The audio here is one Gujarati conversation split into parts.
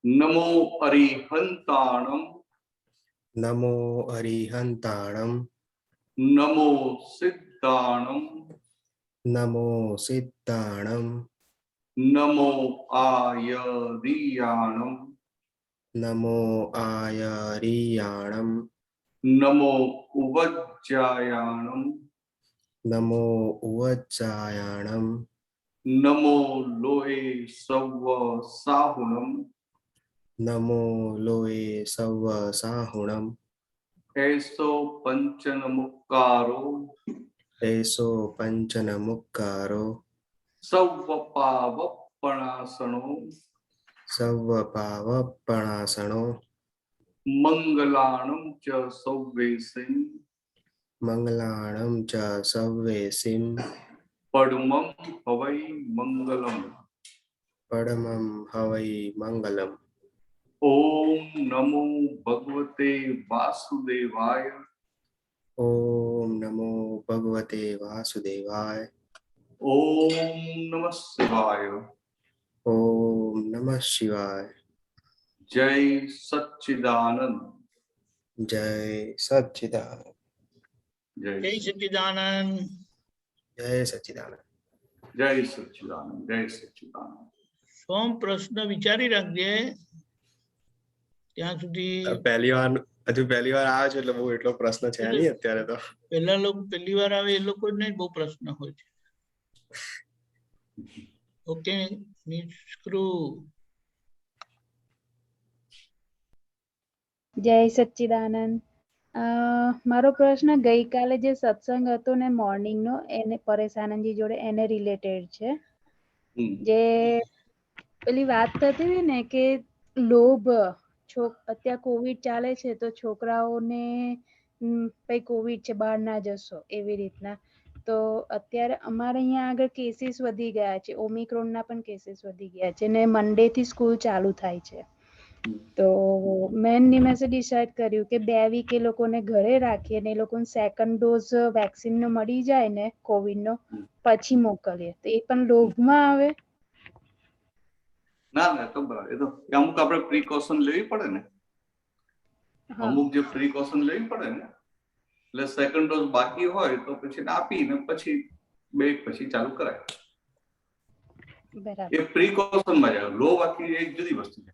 નમો અરિહંતાણમ નમો અરિહંતાણમ નમો સિદ્ધાણમ નમો સિદ્ધાણમ નમો આયરિયાણમ નમો આયરિયાણમ નમો ઉવજ્જાયાણમ નમો ઉવજ્જાયાણમ નમો લોહે સવ સાહુણમ નમો લોએ સવ સાહુણમ એસો પંચનમુક્કારો એસો પંચનમુક્કારો સવ પાવપણાસણો સવ પાવપણાસણો મંગલાણમ ચ સૌવેસિમ મંગલાણમ ચ સવ્વેસિમ પડમમ હવૈ મંગલમ પડમમ હવૈ મંગલમ. ઓમ નમો ભગવતે વાસુદેવાય ઓમ નમો ભગવતે વાસુદેવાય. ઓમ નમઃ શિવાય. ઓમ નમઃ શિવાય. જય સચ્ચિદાનંદ. જય સચ્ચિદાનંદ. જય જય સચ્ચિદાનંદ. જય સચ્ચિદાનંદ. જય સચ્ચિદાનંદ. જય સચ્ચિદાનંદ. સોમ પ્રશ્ન વિચારી રાખજે ત્યાં સુધી. પહેલી વાર આવ્યો છે એટલે બહુ એટલો પ્રશ્ન છે નહીં અત્યારે તો. પહેલા લોકો પહેલી વાર આવે એ લોકો ને બહુ પ્રશ્ન હોય છે. ઓકે નિષ્કૃ. જય સચ્ચિદાનંદ. મારો પ્રશ્ન ગઈકાલે જે સત્સંગ હતો ને મોર્નિંગ નો એને પરેશાનંદજી જોડે એને રિલેટેડ છે. જે પેલી વાત થતી હતી ને કે લોભ અત્યારે કોવિડ ચાલે છે તો છોકરાઓને ભાઈ કોવિડ છે બહાર ના જશો એવી રીતના. તો અત્યારે અમારે અહીંયા આગળ કેસીસ વધી ગયા છે. ઓમિક્રોન ના પણ કેસીસ વધી ગયા છે ને મંડે થી સ્કૂલ ચાલુ થાય છે. તો મેન નિમેષે ડિસાઈડ કર્યું કે 2 વીક એ લોકોને ઘરે રાખીએ ને એ લોકોને સેકન્ડ ડોઝ વેક્સિન નો મળી જાય ને કોવિડ નો પછી મોકલીએ. તો એ પણ લોભમાં આવે? ના ના તો બરાબર. એ તો અમુક આપણે પ્રિકોશન લેવી પડે ને. અમુક જે પ્રિકોશન લેવી પડે ને એટલે સેકન્ડ ડોઝ બાકી હોય તો પછી આપીને પછી 2 week પછી ચાલુ કરાય. બરાબર. એ પ્રિકોશન માં જાય. લો બાકી એક જુદી વસ્તુ છે.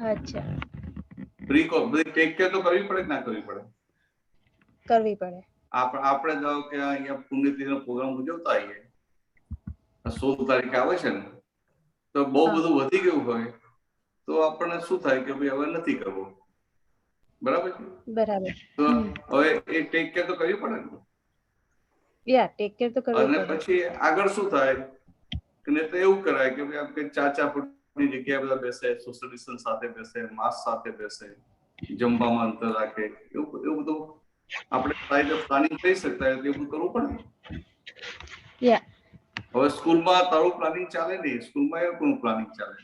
અચ્છા. ટેક કેર તો કરવી પડે કે ના કરવી પડે? કરવી પડે. આપણે જાઓ કે અહીંયા પુણ્યતિથિનો પ્રોગ્રામ ઉજવતા આવીએ 16 તારીખે આવે છે ને તો બહુ બધું વધી ગયું હોય તો આપણને શું થાય કે ભાઈ હવે નથી કરવું. બરાબર છે? બરાબર. તો હવે એ ટેક કેર તો કરવી પડે ને. યા ટેક કેર તો કરવી પડે. અને પછી આગળ શું થાય કે ને તો એવું કરાય કે ભાઈ આપણે 4 ફૂટની જગ્યાએ બધા બેસે, સોશિયલ ડિસ્ટન્સ સાથે બેસે, માસ્ક સાથે બેસે, જમવામાં અંતર રાખે, એવું બધું આપણે પ્લાનિંગ કરી શકતા હોય તો એવું કરવું પડે. યા હવે સ્કૂલમાં તારું પ્લાનિંગ ચાલે નહીં. સ્કૂલમાં એવું કોનું પ્લાનિંગ ચાલે?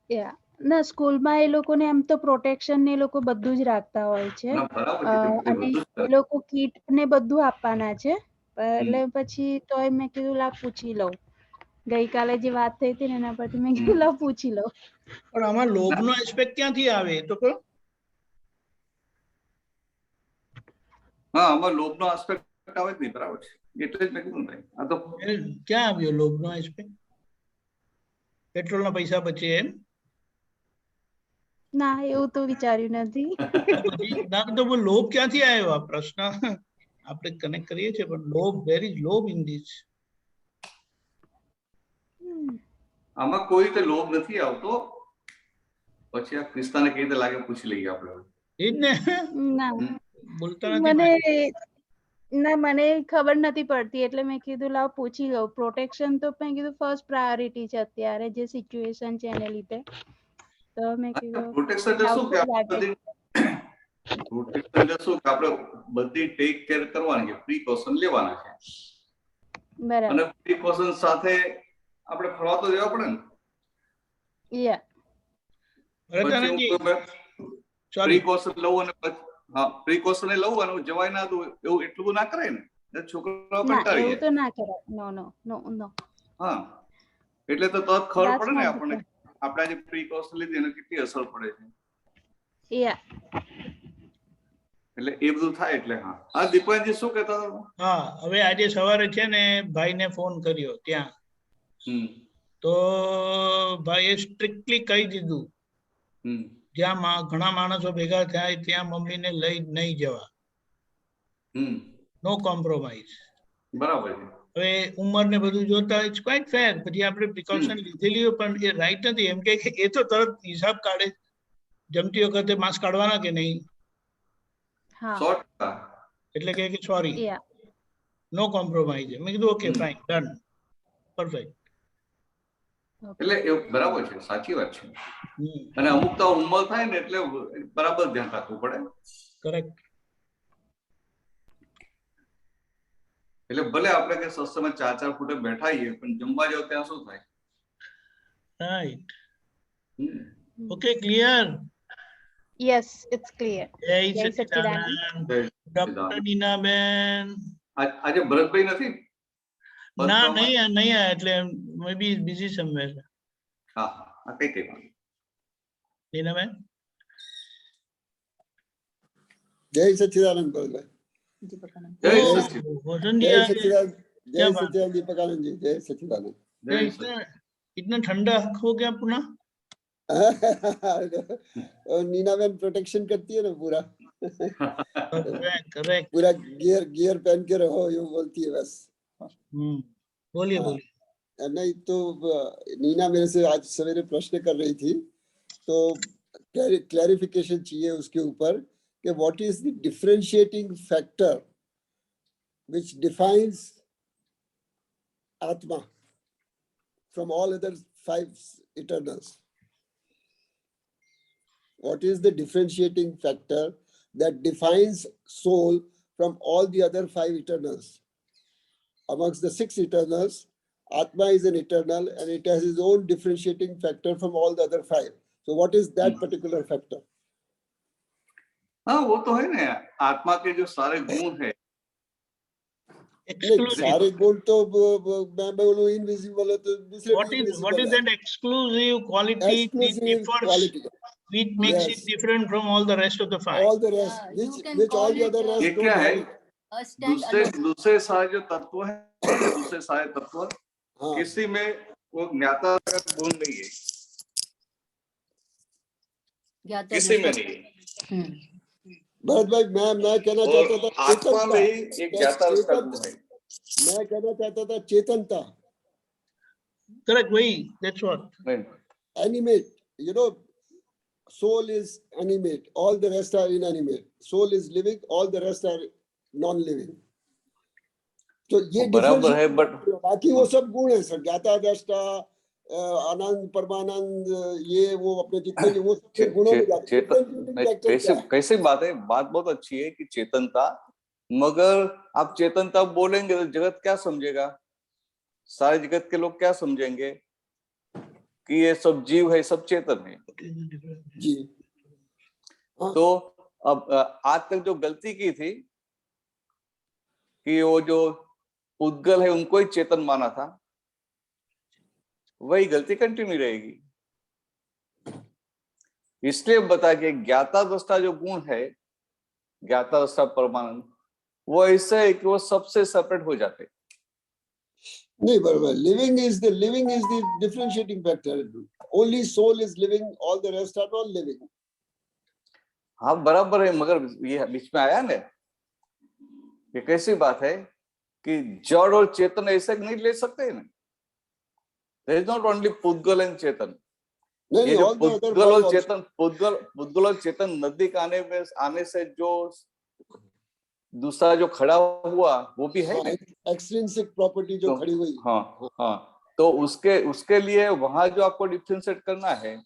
યા ના સ્કૂલમાં એ લોકોને એમ તો પ્રોટેક્શન ને એ લોકો બધું જ રાખતા હોય છે. અને એ લોકો કીટ ને બધું આપવાના છે. એટલે પછી તોય મેં કીધું લા પૂછી લઉં. ગઈકાલે જે વાત થઈ હતી ને એના પરથી મેં કીધું લા પૂછી લઉં. પણ આમાં લોભનો એસ્પેક્ટ ક્યાંથી આવે તો કહો. હા, આમાં લોભનો એસ્પેક્ટ આવે જ નહીં. બરાબર છે. એટલે જ મેં કીધું ભાઈ આ તો ક્યાં આવ્યો લોભનો એસ્પેક્ટ? પેટ્રોલના પૈસા બચે એમ? ના એવું તો વિચાર્યું નથી. ના તો લોભ ક્યાંથી આવ્યો? આ પ્રશ્ન આપણે કનેક્ટ કરીએ છીએ પણ લોભ, વેર ઇઝ લોભ ઇન ધીસ? આમાં કોઈ રીતે લોભ નથી આવતો. પછી આ ક્રિસ્તાને કઈ રીતે લાગે પૂછી લઈએ આપણે. એ જ ને. ના બોલતા નથી. મને ખબર નથી પડતી એટલે મેં કીધું લાવ પૂછી લઉં. પ્રોટેક્શન તો મેં કીધું ફર્સ્ટ પ્રાયોરિટી છે અત્યારે જે સિચ્યુએશન છે એને લીધે. તો મેં કીધું પ્રોટેક્શન એટલે શું કે આપણે બધી ટેક કેર કરવાની છે, પ્રિકોશન લેવાના છે. બરાબર. અને પ્રિકોશન સાથે આપણે ફરવા તો જવા પડે ને. યા પ્રિકોશન લઉં અને પ્રિકોશન લઉં અને જવાય ના દઉં એવું એટલું ના કરાય ને. છોકરાઓ કંટાળી જાય. એવું તો ના કરાય. નો. હા, એટલે તો તરત ખબર That's પડે ને not આપણને આપણે જે પ્રિકોશન લીધી એને કેટલી અસર પડે છે. Yeah. એટલે એ બધું થાય એટલે હા. હા દીપકજી શું કહેતા હતા? હા, હવે આજે સવારે છે ને ભાઈને ફોન કર્યો ત્યાં, તો ભાઈએ સ્ટ્રિક્ટલી કહી દીધું જ્યાં ઘણા માણસો ભેગા થાય ત્યાં મમ્મીને લઈ નહીં જવા. No compromise. બરાબર છે. હવે ઉંમર ને બધું જોતા ઇટ્સ ક્વાઇટ ફેર. પછી આપણે પ્રિકોશન લીધેલી હોય પણ એ રાઈટ નથી. એમ કે એ તો તરત હિસાબ કાઢે જમતી વખતે માસ્ક કાઢવાના કે નહીં, એટલે કે સોરી, નો કોમ્પ્રોમાઇઝ. મેં કીધું ઓકે ફાઇન, ડન, પરફેક્ટ. એટલે એવું બરાબર છે, સાચી વાત છે. અને અમુક તો ઉંમર થાય ને એટલે બરાબર ધ્યાન રાખવું પડે. કરેક્ટ. એટલે ભલે આપણે કે સત્સંગમાં 4 ફૂટે બેઠા છીએ પણ જમવા જાવ ત્યાં શું થાય? Right. Okay, clear? Yes, it's clear. જય સચ્ચિદાનંદ. ડોક્ટર નીનાબેન. આજે ભરતભાઈ નથી? ના, નહીં આયા, એટલે મે બી બિઝી સમવેર. હા હા, કઈ વાત. નીનાબેન. જય સચ્ચિદાનંદ ભરતભાઈ. જય સચ્ચિદાનંદ. जय सच्चिदानंद. जय सच्चिदानंद दीपकानंद जी. जय सच्चिदानंद. इतना ठंडा हो गया पुनः? नीना मैम प्रोटेक्शन करती है ना पूरा. करेक्ट. पूरा गियर पहन के रहो, यूं बोलती है बस. बोलिए. नहीं तो नीना मेरे से आज सवेरे प्रश्न कर रही थी, तो क्लैरिफिकेशन चाहिए उसके ऊपर कि what is the differentiating factor which defines Atma from all other 5 eternals. What is the differentiating factor that defines soul from all the other 5 eternals? Amongst the 6 eternals, Atma is an eternal and it has its own differentiating factor from all the other 5. So what is that particular factor? हाँ, वो तो है ना, आत्मा के जो सारे गुण है, सारे गुण तो मैं बोलूं इनविजिबल है, तो दूसरे what is that exclusive quality which makes it different from all the rest of the 5? All the rest, which all the other rest ये क्या है? दूसरे सारे जो तत्व है, दूसरे सारे तत्व किसी में वो ज्ञाता का गुण नहीं है, किसी में नहीं है. भरत भाई, मैं कहना चाहता था आत्मा में ही एक ज्ञाता का गुण है. मैं कहना चाहता था चेतनता. Correct, वही, that's what. Animate, you know, soul is animate, all the rest are inanimate. Soul is living, all the rest are non-living. तो ये बराबर है, बट बाकी वो सब गुण है सर, ज्ञाता दृष्टा, आनंद, परमानंद, ये वो अपने जितने वो सब गुणों में जाते हैं. कैसे बात है, बात बहुत अच्छी है कि चेतनता, मगर आप चेतनता बोलेंगे तो जगत क्या समझेगा? सारे जगत के लोग क्या समझेंगे कि ये सब जीव है, सब चेतन है जी. तो अब आज तक जो गलती की थी कि वो जो उद्गल है उनको ही चेतन माना था, वही गलती कंटिन्यू रहेगी. इसलिए बता के ज्ञाता दृष्टा जो गुण है, ज्ञाता दृष्टा परमानंद, वो ऐसे है कि वो सबसे सेपरेट हो जाते. नहीं बराबर, living is the differentiating factor. Only soul is living, all the rest are not living. हाँ बराबर है, मगर ये बीच में आया ना, ये कैसी बात है कि जड़ और चेतन ऐसे नहीं ले सकते ना. There is not only पुद्गल एंड चेतन. ये जो पुद्गल और चेतन नजदीक आने से जो दूसरा जो खड़ा हुआ वो भी है, एक्सट्रिंसिक प्रॉपर्टी जो खड़ी हुई. हाँ, तो उसके लिए वहां जो आपको डिफरेंशिएट करना है,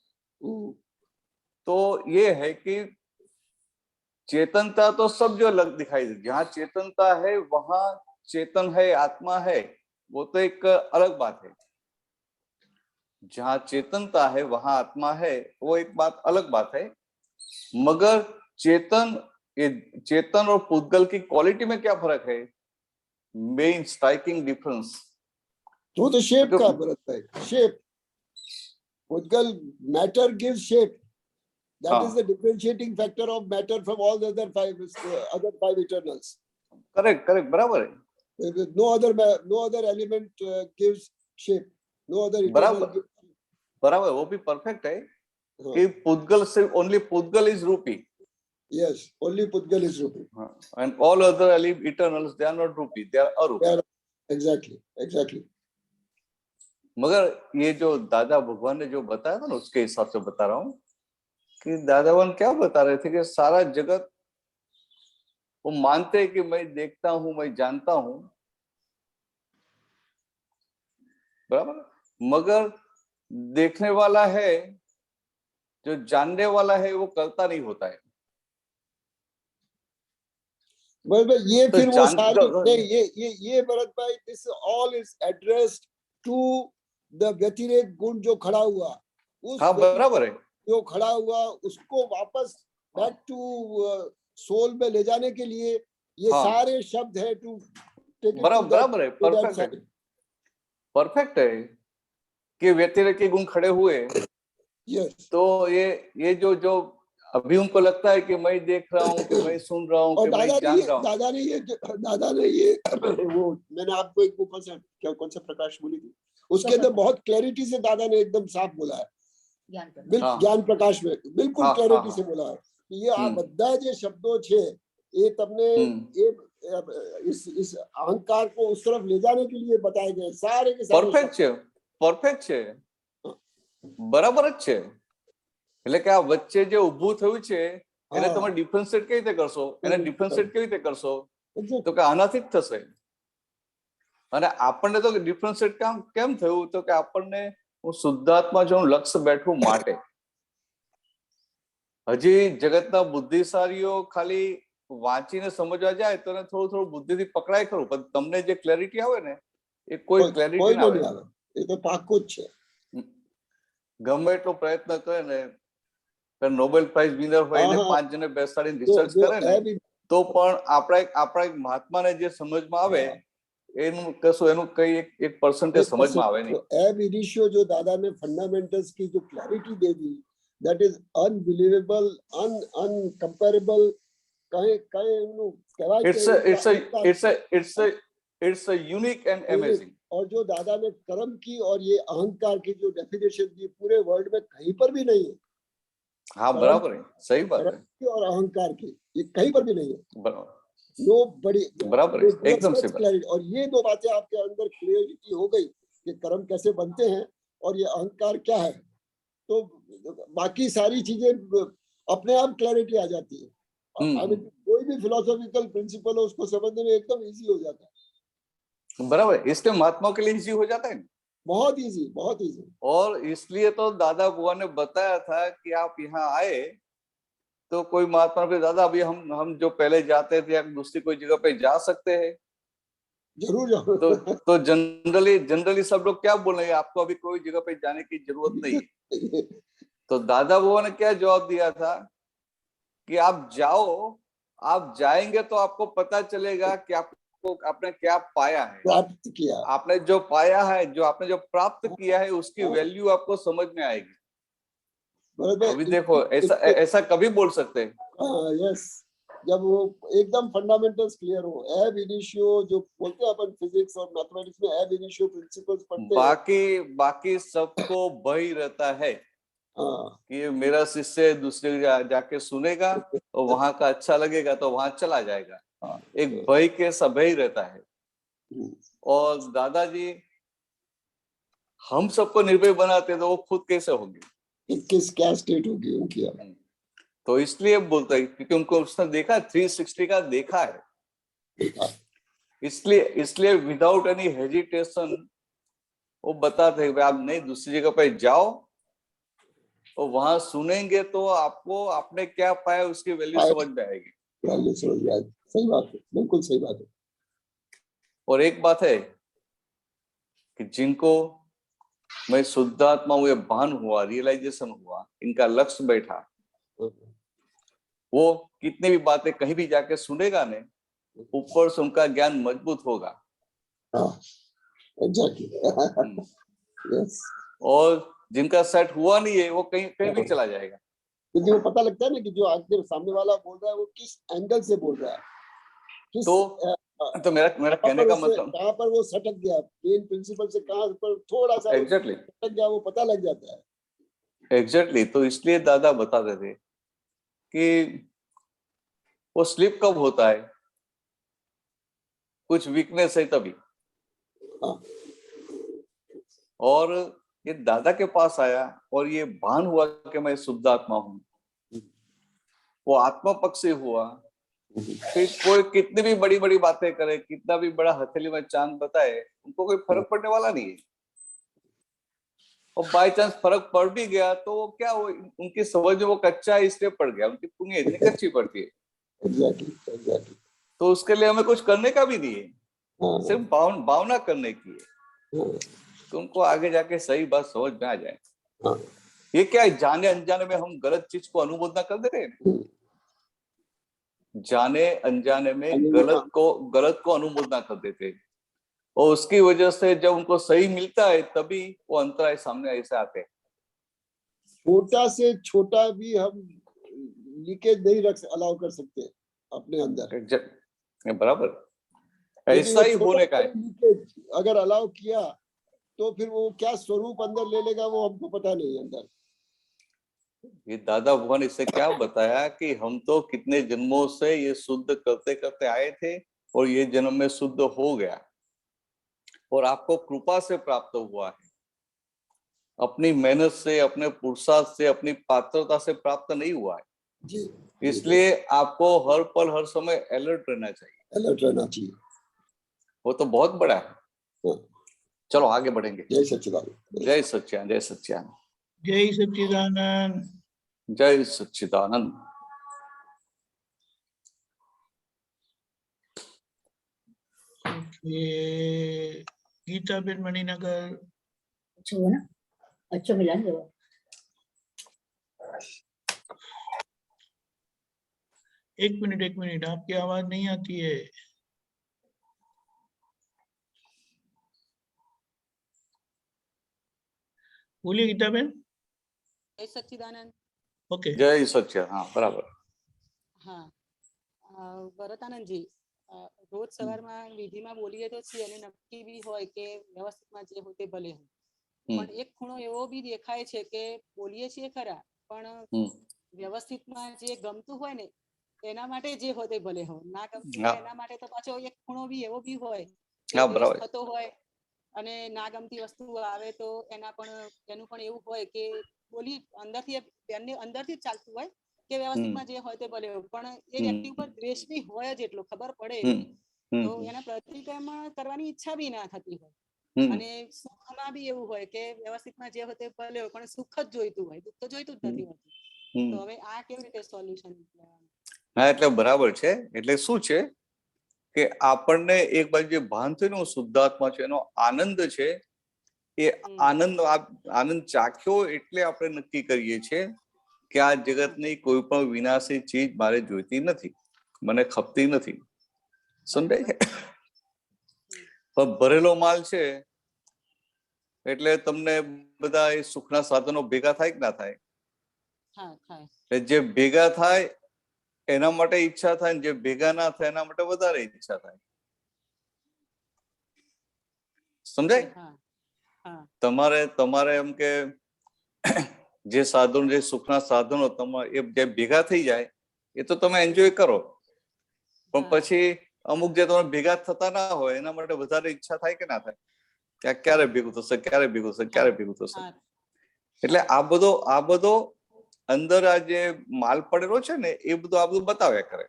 तो ये है कि चेतनता तो सब जो अलग दिखाई दे, जहाँ चेतनता है वहां चेतन है, आत्मा है, वो तो एक अलग बात है. जहाँ चेतनता है वहां आत्मा है, वो एक बात अलग बात है. मगर चेतन और पुद्गल की क्वालिटी में क्या फर्क है? मेन स्ट्राइकिंग डिफरेंस तो शेप का भरत भाई, shape Udgal matter gives shape. That is the differentiating factor of matter from all the other five eternals. Correct, बराबर है. No other element gives shape. No other eternal gives shape. बराबर, वो भी perfect है कि Pudgal सिर्फ only Pudgal is Rupi. Yes, only Pudgal is Rupi. And all other eternals, they are not Rupi, they are Arupi. Exactly. मगर ये जो दादा भगवान ने जो बताया था ना, उसके हिसाब से बता रहा हूँ कि दादा भगवान क्या बता रहे थे कि सारा जगत वो मानते हैं कि मैं देखता हूँ, मैं जानता हूँ, बराबर, मगर देखने वाला है, जो जानने वाला है, वो करता नहीं होता है. ये फिर वो सारी ये Bharat bhai, this all is addressed to the व्यतिरेक गुण जो खड़ा हुआ, उस बराबर है, जो खड़ा हुआ उसको वापस बैक टू सोल में ले जाने के लिए ये सारे शब्द है टू बराबर है, परफेक्ट है कि व्यतिरेक के गुण खड़े हुए. yes. तो ये जो अभी उनको लगता है कि मैं देख रहा हूँ, कि मैं सुन रहा हूँ, कि मैं जान रहा हूँ. दादा ने ये वो मैंने आपको एक ऊपर से क्या कौन सा प्रकाश बोली थी, उसके अंदर बहुत क्लैरिटी से दादा ने एकदम साफ बोला है, ज्ञान प्रकाश में बिल्कुल क्लैरिटी से बोला है कि ये आ બધા જે શબ્દો છે એ તમને ये इस अहंकार को उस तरफ ले जाने के लिए बताए गए सारे के सारे. પરફેક્ટ છે, બરાબર જ છે. એટલે કે આ વચ્ચે જે ઊભું થયું છે એને તમે ડિફરન્શિએટ કેવી રીતે કરશો, એને ડિફરન્શિએટ કેવી રીતે કરશો, તો કે આનાથી જ થશે. અને આપણને તો ડિફરન્શિએટ કેમ થયું, તો કે આપણને હું શુદ્ધાત્મા જો લક્ષ્ય બેઠું માટે. હજી જગતના બુદ્ધિશાળીઓ ખાલી વાંચીને સમજવા જાય તો થોડું બુદ્ધિથી પકડાય ખરું, પણ તમને જે ક્લેરિટી આવે ને એ કોઈ ક્લેરિટી ના આવે. એ તો પાક્કું જ છે. ગમે એટલો પ્રયત્ન કરે ને, નોબેલ પ્રાઇઝ વિનર હોય એને 5 જણે બેસાડીને રિસર્ચ કરે ને, તો પણ આપણા એક મહાત્માને જે સમજમાં આવે એનું કશું એનું કઈ 1% સમજમાં આવે નહીં. એબ ઇનિશિયો जो दादा ने फंडामेंटल्स की जो clarity they the, that is unbelievable, uncomparable. It's a unique and amazing. और जो दादा ने कर्म की और ये अहंकार की जो डेफिनेशन दी पूरे वर्ल्ड में कहीं पर भी नहीं है. हाँ बराबर है, सही बात है. और अहंकार की ये कहीं पर भी नहीं है. बराबर, नो बड़ी बराबर है, एकदम से क्लैरिटी. और ये दो बातें आपके अंदर क्लियरिटी हो गई कि कर्म कैसे बनते हैं और ये अहंकार क्या है, तो बाकी सारी चीजें अपने आप क्लैरिटी आ जाती है. कोई भी फिलोसॉफिकल प्रिंसिपल हो उसको समझने में एकदम इजी हो जाता है. बराबर, इसलिए महात्माओं के लिए इजी हो जाता है, बहुत इजी, बहुत इजी. और इसलिए तो दादा बुआ ने बताया था कि आप यहाँ आए तो कोई महात्मा पे, दादा अभी हम जो पहले जाते थे आप दूसरी कोई जगह पे जा सकते हैं. जरूर जाओ. तो जनरली सब लोग क्या बोलेंगे, आपको अभी कोई जगह पे जाने की जरूरत नहीं है. तो दादा बुआ ने क्या जवाब दिया था कि आप जाओ, आप जाएंगे तो आपको पता चलेगा कि आपने क्या पाया है, प्राप्त किया. आपने जो पाया है, जो आपने जो प्राप्त किया है, उसकी वैल्यू आपको समझ में आएगी. अभी देखो ऐसा कभी बोल सकते हैं. यस, जब वो एकदम फंडामेंटल्स क्लियर हो. एब इनिशियो जो बोलते हैं अपन फिजिक्स और मैथमेटिक्स में, एब इनिशियो प्रिंसिपल्स पढ़ते हैं. बाकी सबको भय रहता है कि मेरा शिष्य दूसरे जाके सुनेगा और वहां का अच्छा लगेगा तो वहां चला जाएगा. एक भय के सभय रहता है. और दादाजी हम सबको निर्भय बनाते तो वो खुद कैसे होंगे, क्या स्टेट होगी उनकी. तो इसलिए बोलता है क्योंकि उनको उसने देखा 360 का देखा है, इसलिए विदाउट एनी हेजिटेशन वो बताते हैं आप नहीं दूसरी जगह पे जाओ और वहां सुनेंगे तो आपको आपने क्या पाया उसकी वैल्यू समझ में आएगी. सही बात है, बिल्कुल सही बात है. और एक बात है कि जिनको मैं शुद्धात्मा हुए भान हुआ, रियलाइजेशन हुआ, इनका लक्ष्य बैठा, वो कितनी भी बातें कहीं भी जाके सुनेगा ने, ऊपर से उनका ज्ञान मजबूत होगा. Exactly. Yes. और जिनका सेट हुआ नहीं है वो कहीं कहीं भी चला जाएगा, क्योंकि वो पता लगता है ना कि जो आगे सामने वाला बोल रहा है वो किस एंगल से बोल रहा है, किस तो मेरा कहने का मतलब कहाँ पर वो सटक गया, मेन प्रिंसिपल से कहाँ पर थोड़ा सा एग्जैक्टली सटक गया, वो पता लग जाता है। एग्जैक्टली तो इसलिए दादा बताते थे कि वो स्लिप कब होता है, कुछ वीकनेस है तभी। हाँ। और ये दादा के पास आया और ये भान हुआ कि मैं शुद्ध आत्मा हूं, वो आत्मा पक्ष से हुआ। फिर कोई कितनी भी बड़ी बड़ी बातें करे, कितना भी बड़ा हथेली में चांद बताए, उनको कोई फर्क पड़ने वाला नहीं है। और बाय चांस फर्क पड़ भी गया तो वो क्या, वो उनकी समझ में वो कच्चा है इसलिए पड़ गया, उनकी पुण्य इतनी कच्ची पड़ती है। Exactly. तो उसके लिए हमें कुछ करने का भी नहीं है, सिर्फ भावना करने की है, तो उनको आगे जाके सही बात समझ में आ जाए। ये क्या है, जाने अनजाने में हम गलत चीज को अनुमोदना कर दे रहे हैं, जाने अनजाने में गलत को अनुमोदना कर देते हैं, और उसकी वजह से जब उनको सही मिलता है तभी वो अंतराय सामने ऐसे आते हैं। छोटा से छोटा भी हम लीकेज नहीं अलाउ कर सकते अपने अंदर, बराबर ऐसा ही होने का है। लीकेज अगर अलाउ किया तो फिर वो क्या स्वरूप अंदर ले लेगा वो हमको पता नहीं अंदर। ये दादा भगवान ने इससे क्या बताया कि हम तो कितने जन्मों से ये शुद्ध करते करते आए थे और ये जन्म में शुद्ध हो गया, और आपको कृपा से प्राप्त हुआ है, अपनी मेहनत से, अपने पुरुषार्थ से, अपनी पात्रता से प्राप्त नहीं हुआ है। जी, इसलिए आपको हर पल हर समय अलर्ट रहना चाहिए, वो तो बहुत बड़ा है। चलो आगे बढ़ेंगे। जय सच्चिदानंद। जय सच्चिदानंद। जय सच्चिदानंद। जय सच्चिदानंद। जय सच्चिदानंद। गीता बेन मणिनगर। अच्छा मिला ना। एक मिनट, आपकी आवाज नहीं आती है। बोलिए गीता बेन। जय सच्चिदानंद। ओके, जय सच्चिदानंद। हाँ बराबर। हाँ, ભરતાનંદ જી, રોજ સવારમાં વિધિમાં બોલીએ તો છીએ અને નક્કી બી હોય કે વ્યવસ્થિતમાં જે હોય તે ભલે હોય, પણ એક ખૂણો એવો બી દેખાય છે કે બોલીએ છીએ ખરા, પણ વ્યવસ્થિતમાં જે ગમતું હોય ને એના માટે જે હોય તે ભલે હોય, ના ગમતું હોય એના માટે તો પાછો એક ખૂણો બી એવો બી હોય કે દ્વેષ થતો હોય અને ના ગમતી વસ્તુ આવે તો એનું પણ એવું હોય કે બોલી અંદરથી જ ચાલતું હોય કે વ્યવસ્થિતમાં જે હોય તે ભલે હોય, પણ એ વ્યક્તિ ઉપર દ્વેષ બી હોય જ એટલો ખબર પડે તો એના પ્રતિક્રમણ કરવાની ઈચ્છા બી ના થતી હોય, અને સુખમાં બી એવું હોય કે વ્યવસ્થિતમાં જે હોય તે ભલે હોય પણ સુખ જ જોઈતું હોય, દુઃખ તો જોઈતું જ નથી હોતું. તો હવે આ કેવી રીતે સોલ્યુશન લેવાનું? હા એટલે બરાબર છે. એટલે શું છે કે આપણને એક બાજુ જે ભાન થયું ને શુદ્ધાત્મા છે, એનો આનંદ છે, એ આનંદ ચાખ્યો એટલે આપણે નક્કી કરીએ છીએ કે આ જગતની કોઈ પણ વિનાશી ચીજ મારે જોઈતી નથી, મને ખપતી નથી. સમજાય છે? પણ ભરેલો માલ છે એટલે તમને બધા એ સુખના સાધનો ભેગા થાય કે ના થાય? જે ભેગા થાય એના માટે ઈચ્છા થાય, જે ભેગા ના થાય એના માટે વધારે ઈચ્છા થાય. સમજાય? તમારે એમ કે જે સાધનો, જે સુખના સાધનો એ જે ભેગા થઈ જાય એ તો તમે એન્જોય કરો, પણ પછી અમુક જે તમે ભેગા થતા ના હોય એના માટે વધારે ઈચ્છા થાય કે ના થાય? ક્યારે ભેગું થશે, ક્યારે ભેગું થશે, ક્યારે ભેગું થશે? એટલે આ બધો અંદર આ જે માલ પડેલો છે ને એ બધું આ બધું બતાવ્યા કરે.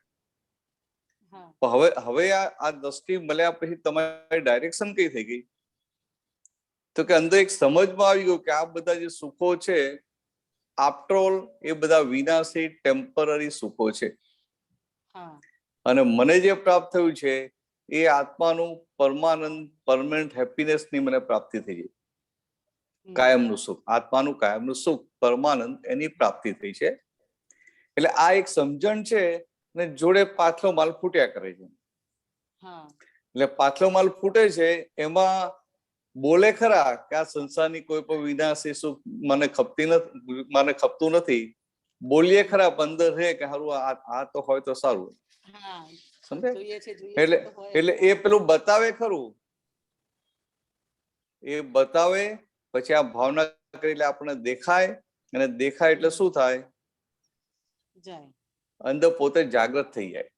હવે આ દ્રષ્ટિ મળ્યા પછી તમારી ડાયરેક્શન કઈ થઈ ગઈ? તો કે અંદર એક સમજમાં આવી ગયું કે આ બધા જે સુખો છે આફ્ટર ઓલ એ બધા વિનાશી ટેમ્પરરી સુખો છે, અને મને જે પ્રાપ્ત થયું છે એ આત્માનું પરમાનંદ, પરમાનન્ટ હેપીનેસ ની મને પ્રાપ્તિ થઈ ગઈ. કાયમનું સુખ, આત્માનું કાયમનું સુખ, પરમાનંદ, એની પ્રાપ્તિ થઈ છે. એટલે આ એક સમજણ છે ને જોડે પાછલો માલ ફૂટ્યા કરે છે. એટલે પાછલો માલ ફૂટે છે એમાં બોલે ખરા કે આ સંસારની કોઈ પણ વિનાશી સુખ મને ખપતું નથી, બોલીએ ખરા અંદર રહે કે સારું આ તો હોય તો સારું, સમજે? એટલે એ પેલું બતાવે ખરું, એ બતાવે પછી આ ભાવના કરી એટલે આપણને દેખાય, અને દેખાય એટલે શું થાય? અંદર પોતે જાગૃત થઈ જાય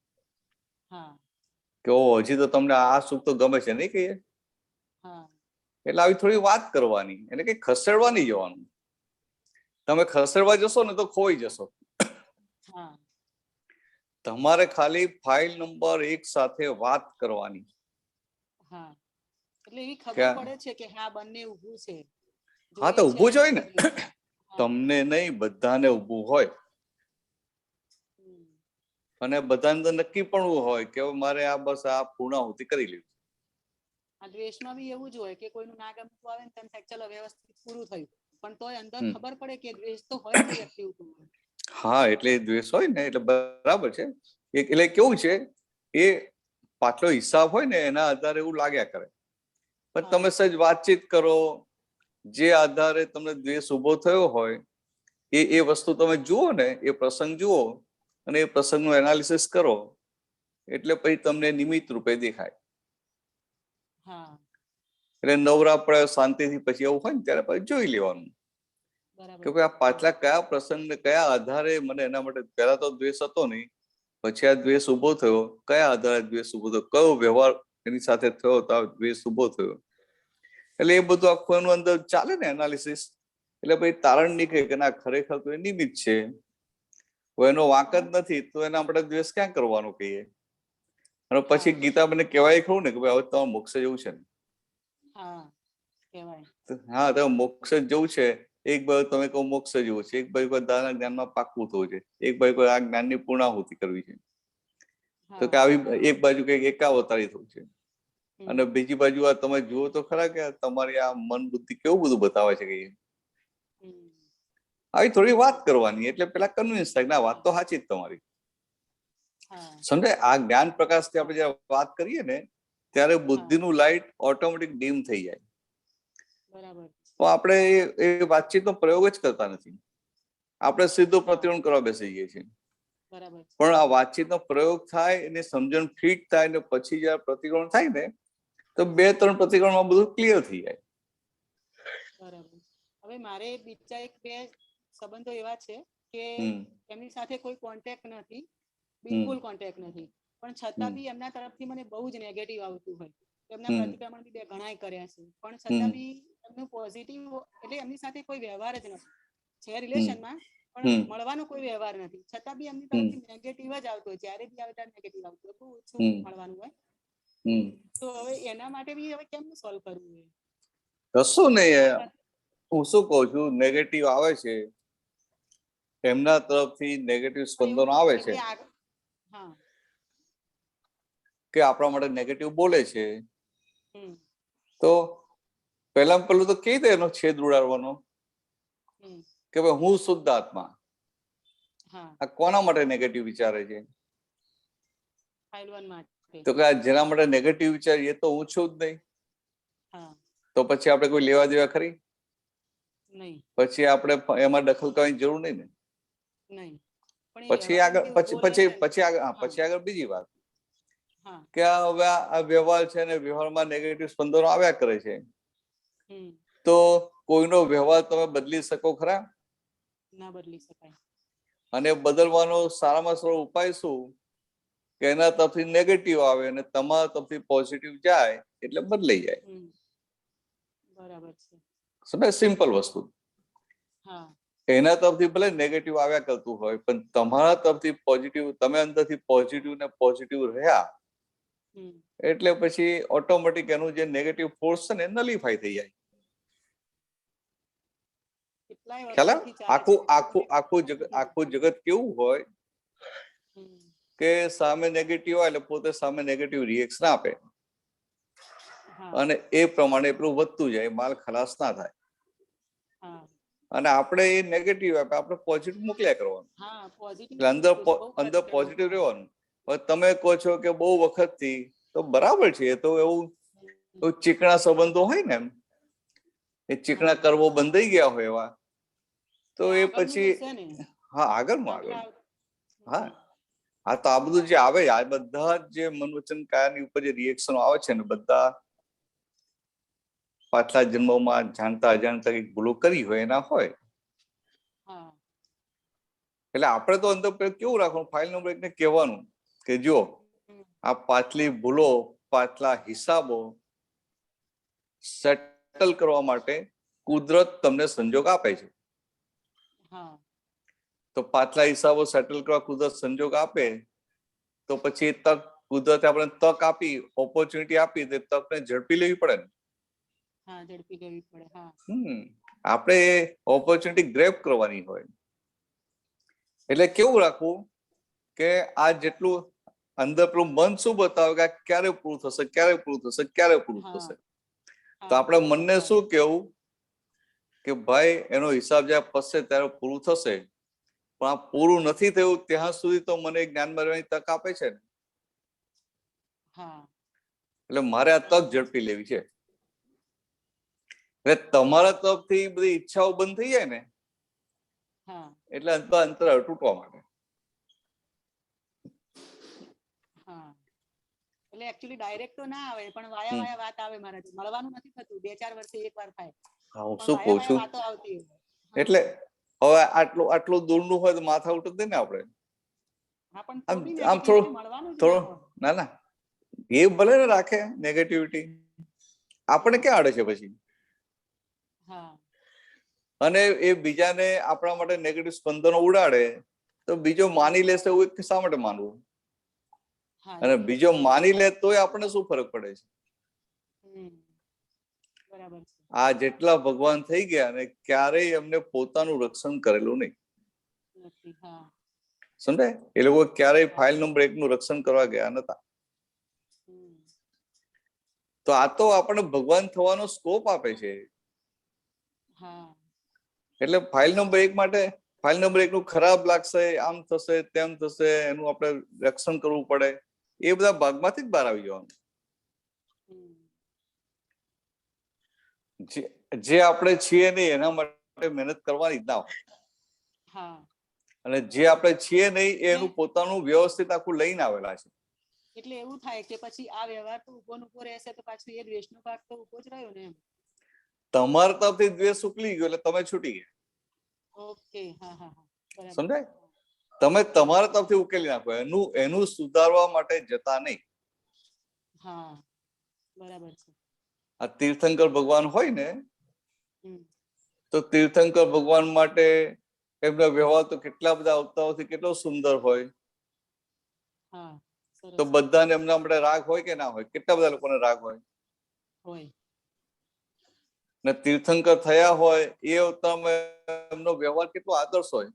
કે ઓ હજી તો તમને આ સુખ તો ગમે છે, નહીં કહીએ? એટલે આવી થોડી વાત કરવાની, એટલે કઈ ખસેડવા નહીં જવાનું. તમે ખસેડવા જશો ને તો ખોઈ જશો. તમારે ખાલી ફાઇલ નંબર 1 સાથે વાત કરવાની. એટલે એવી ખબર પડે છે કે હા બંને ઊભું છે. હા તો ઊભું જ હોય ને, તમને નહીં બધાને ઊભું હોય, અને બધાને તો નક્કી પણ હોય કે મારે આ બસ આ પૂર્ણાહુતિ કરી લેવી. આ દ્વેષમાં બી એવું જ હોય કે કોઈનું ના ગમતું આવે ને તેમ થાય ચલો વ્યવસ્થિત પૂરું થયું, પણ તોય અંદર ખબર પડે કે દ્વેષ તો હોય જ વ્યક્તિ ઉપર. હા એટલે દ્વેષ હોય ને એટલે બરાબર છે. એટલે કેવું છે, એ પાછલો હિસાબ હોય ને એના આધારે એવું લાગ્યા કરે, પણ તમે સજ વાતચીત કરો, જે આધારે તમને દ્વેષ ઉભો થયો હોય એ વસ્તુ તમે જુઓ ને, એ પ્રસંગ જુઓ અને એ પ્રસંગનું એનાલિસિસ કરો, એટલે પછી તમને નિમિત્ત રૂપે દેખાય. એટલે નવરા પડે શાંતિથી પછી એવું હોય ને ત્યારે પછી જોઈ લેવાનું કે ભાઈ આ પાછલા કયા પ્રસંગને કયા આધારે મને એના માટે, પહેલા તો દ્વેષ હતો નહીં, પછી આ દ્વેષ ઉભો થયો, કયા આધારે દ્વેષ ઉભો થયો, કયો વ્યવહાર એની સાથે થયો તો આ દ્વેષ ઉભો થયો. એટલે એ બધું આખું એનું અંદર ચાલે ને એનાલિસિસ. એટલે ભાઈ તારણ નીકળે કે ના ખરેખર તો એ નિમિત્ત છે, એનો વાંક જ નથી, તો એના આપણે દ્વેષ ક્યાં કરવાનો કહીએ. અને પછી ગીતા મને કહેવાય ખરું ને કે ભાઈ હવે તમારે મોક્ષ જવું છે ને. હા તો મોક્ષ જવું છે, એક બાજુ તમે કહો મોક્ષ જવું છે, એક બાજુ દાદાના જ્ઞાનમાં પાકવું થવું છે, એક બાજુ આ જ્ઞાનની પૂર્ણાહુતિ કરવી છે, તો કે આવી એક બાજુ કઈક એકાવતારી થવું છે, અને બીજી બાજુ આ તમે જુઓ તો ખરા કે તમારી આ મન બુદ્ધિ કેવું બધું બતાવે છે કે આવી થોડી વાત કરવાની, એટલે પેલા કન્વિન્સ થાય ના વાત તો સાચી જ તમારી. સમજાય? આ જ્ઞાન પ્રકાશથી આપણે જયારે વાત કરીએ ને ત્યારે બુદ્ધિનું લાઇટ ઓટોમેટિક ડીમ થઈ જાય. તો આપણે એ વાતચીતનો પ્રયોગ જ કરતા નથી, આપણે સીધો પ્રતિક્રમણ કરવા બેસી જઈએ છીએ. પણ આ વાતચીતનો પ્રયોગ થાય, એની સમજણ ફિટ થાય ને પછી જયારે પ્રતિક્રમણ થાય ને તો 2-3 પ્રતિક્રમણમાં બધું ક્લિયર થઈ જાય. હવે મારે બીજા 1-2 સંબંધો એવા છે કે એમની સાથે કોઈ કોન્ટેક્ટ નથી, બિલકુલ કોન્ટેક્ટ નથી, પણ છતાં બી એમના તરફથી મને બહુ જ નેગેટિવ આવતું હોય. એમના પ્રતિક્રમણ બી ઘણાય કર્યા છે, પણ છતાં બી એમનું પોઝિટિવ, એટલે એમની સાથે કોઈ વ્યવહાર જ નથી, છે રિલેશનમાં પણ મળવાનો કોઈ વ્યવહાર નથી, છતાં બી એમની તરફથી નેગેટિવ જ આવતો હોય. જ્યારે બી આવે ત્યારે નેગેટિવ આવતું હોય, બહુ ઓછું મળવાનું હોય. તો હવે એના માટે બી હવે કેમ સોલ્વ કરવું હોય? કશું નહીં, હું શું કહું છું, નેગેટિવ આવે છે, એમના તરફથી નેગેટિવ સ્પંદનો આવે છે કે આપણા માટે નેગેટિવ બોલે છે, તો પહેલું તો કઈ રીતે એનો છેદ ઉડાડવાનો કે ભાઈ હું શુદ્ધ આત્મા, આ કોના માટે નેગેટિવ વિચારે છે? તો કે જેના માટે નેગેટિવ વિચારીએ તો હું છું જ નહીં, તો પછી આપણે કોઈ લેવા દેવા ખરી? પછી આપણે એમાં દખલ કરવાની જરૂર નહીં ને. પછી આગળ બીજી વાત કે હવે આ વ્યવહાર છે ને વ્યવહારમાં નેગેટિવ સ્પંદનો આવ્યા કરે છે, તો કોઈનો વ્યવહાર તમે બદલી શકો ખરા? ના બદલી શકાય. અને બદલવાનો સારામાં સારો ઉપાય શું કે એના તરફથી નેગેટિવ આવે અને તમારા તરફથી પોઝિટિવ જાય એટલે બદલાઈ જાય. બરાબર છે. સમજ? સિમ્પલ વસ્તુ. એના તરફથી ભલે નેગેટિવ આવ્યા કરતું હોય પણ તમારા તરફથી પોઝિટિવ, તમે અંદરથી પોઝિટિવ ને પોઝિટિવ રહ્યા એટલે પછી ઓટોમેટિક એનું જે નેગેટિવ ફોર્સ છે ને નલિફાઈ થઈ જાય. આખું જગત કેવું હોય કે સામે નેગેટિવ હોય એટલે પોતે સામે નેગેટિવ રિએક્શન આપે અને એ પ્રમાણે પેલું વધતું જાય, માલ ખલાસ ના થાય. અને આપણે એ નેગેટિવ આપે, આપણે પોઝિટિવ મોકલ્યા કરવાનું, અંદર પોઝિટિવ રહેવાનું. તમે કહો છો કે બહુ વખતથી, તો બરાબર છે, તો એવું ચીકણા સંબંધો હોય ને એ ચીકણા કરવો બંધ થઈ ગયા હોય એવા, તો એ આગળનું પછી છે ને હા આગળનું આપણે આગળ હા આ તો આ બધું જે આવે આ બધા જે મન વચન કાયાની ઉપર જે રિએક્શનો આવે છે ને બધા પાછલા જન્મોમાં જાણતા અજાણતા કઈક ભૂલો કરી હોય એના હોય. હા એટલે આપણે તો અંદર કેવું રાખવાનું, ફાઇલ નંબર 1 ને કહેવાનું કે જો આ પાછલી ભૂલો પાછલા હિસાબો સેટલ કરવા માટે કુદરત તમને સંજોગ આપે છે. હા તો પાછલા હિસાબો સેટલ કરવા કુદરત સંજોગ આપે તો પછી તક કુદરતે આપણે તક આપી, ઓપોર્ચ્યુનિટી આપી, તે તકને ઝડપી લેવી પડે ને. હા ઝડપી લેવી પડે. હા આપણે ઓપોર્ચ્યુનિટી ગ્રેબ કરવાની હોય. એટલે કેવું રાખવું કે આ જેટલું અંદર પેલું મન શું બતાવે કે આ ક્યારે પૂરું થશે, ક્યારે પૂરું થશે, ક્યારે પૂરું થશે. તો આપણે મનને શું કેવું કે ભાઈ એનો હિસાબ જ્યારે પતશે ત્યારે પૂરું થશે, પણ આ પૂરું નથી થયું ત્યાં સુધી તો મને જ્ઞાન મેળવવાની તક આપે છે ને. એટલે મારે આ તક ઝડપી લેવી છે. એટલે તમારા તરફથી બધી ઈચ્છાઓ બંધ થઈ જાય ને એટલે અંતર તૂટવા માંડે. એટલે એકચ્યુઅલી ડાયરેક્ટ તો ના આવે પણ વાયા વાયા વાત આવે મારાથી. મળવાનું નથી થતું, 2-4 વર્ષે એકવાર થાય. હા હું શું કહું છું વાતો આવતી. એટલે હવે આટલું દૂરનું હોય તો માથા ઉઠ દે ને આપણે. આમ થોડું ના ના એ ભલે ને રાખે નેગેટિવિટી, આપણે ક્યાં અડે છે પછી. અને એ બીજાને આપણા માટે નેગેટિવ સ્પંદનો ઉડાડે તો બીજો માની લેશે એવું શા માટે માનવું? અને બીજો માની લે તોય આપણને શું ફરક પડે છે? આ જેટલા ભગવાન થઈ ગયા ને ક્યારેય એમને પોતાનું રક્ષણ કરેલું નહીં. સમજાય? એ લોકો ક્યારેય ફાઇલ નંબર 1 નું રક્ષણ કરવા ગયા નતા. તો આ તો આપણને ભગવાન થવાનો સ્કોપ આપે છે. એટલે ફાઇલ નંબર 1 માટે ફાઇલ નંબર 1 નું ખરાબ લાગશે, આમ થશે, તેમ થશે, એનું આપણે રક્ષણ કરવું પડે, એ બધા ભાગમાંથી જ બહાર આવી જવાનું. જે આપણે છીએ નહીં એના માટે મહેનત કરવાની જ ના હોય. અને જે આપણે છીએ નહીં એનું પોતાનું વ્યવસ્થિત આખું લઈને આવેલા છે. એટલે એવું થાય કે પછી આ વ્યવહાર તો ઉભો રહેશે તો પાછું એ દ્વેષનો ભાગ તો ઉભો જ રહ્યો ને એમ. તમારા તરફથી દ્વેષ ઉકલી ગયો એટલે તમે છૂટી ગયા. ઓકે સમજાય? તમે તમારા તરફથી ઉકેલી નાખો, એનું સુધારવા માટે જતા નહીં. બરાબર છે. આ તીર્થંકર ભગવાન હોય ને તો તીર્થંકર ભગવાન માટે એમના વ્યવહાર તો કેટલા બધા અવતારોથી કેટલો સુંદર હોય. તો બધાને એમના માટે રાગ હોય કે ના હોય? કેટલા બધા લોકોને રાગ હોય. ને તીર્થંકર થયા હોય એ અવતારમાં એમનો વ્યવહાર કેટલો આદર્શ હોય.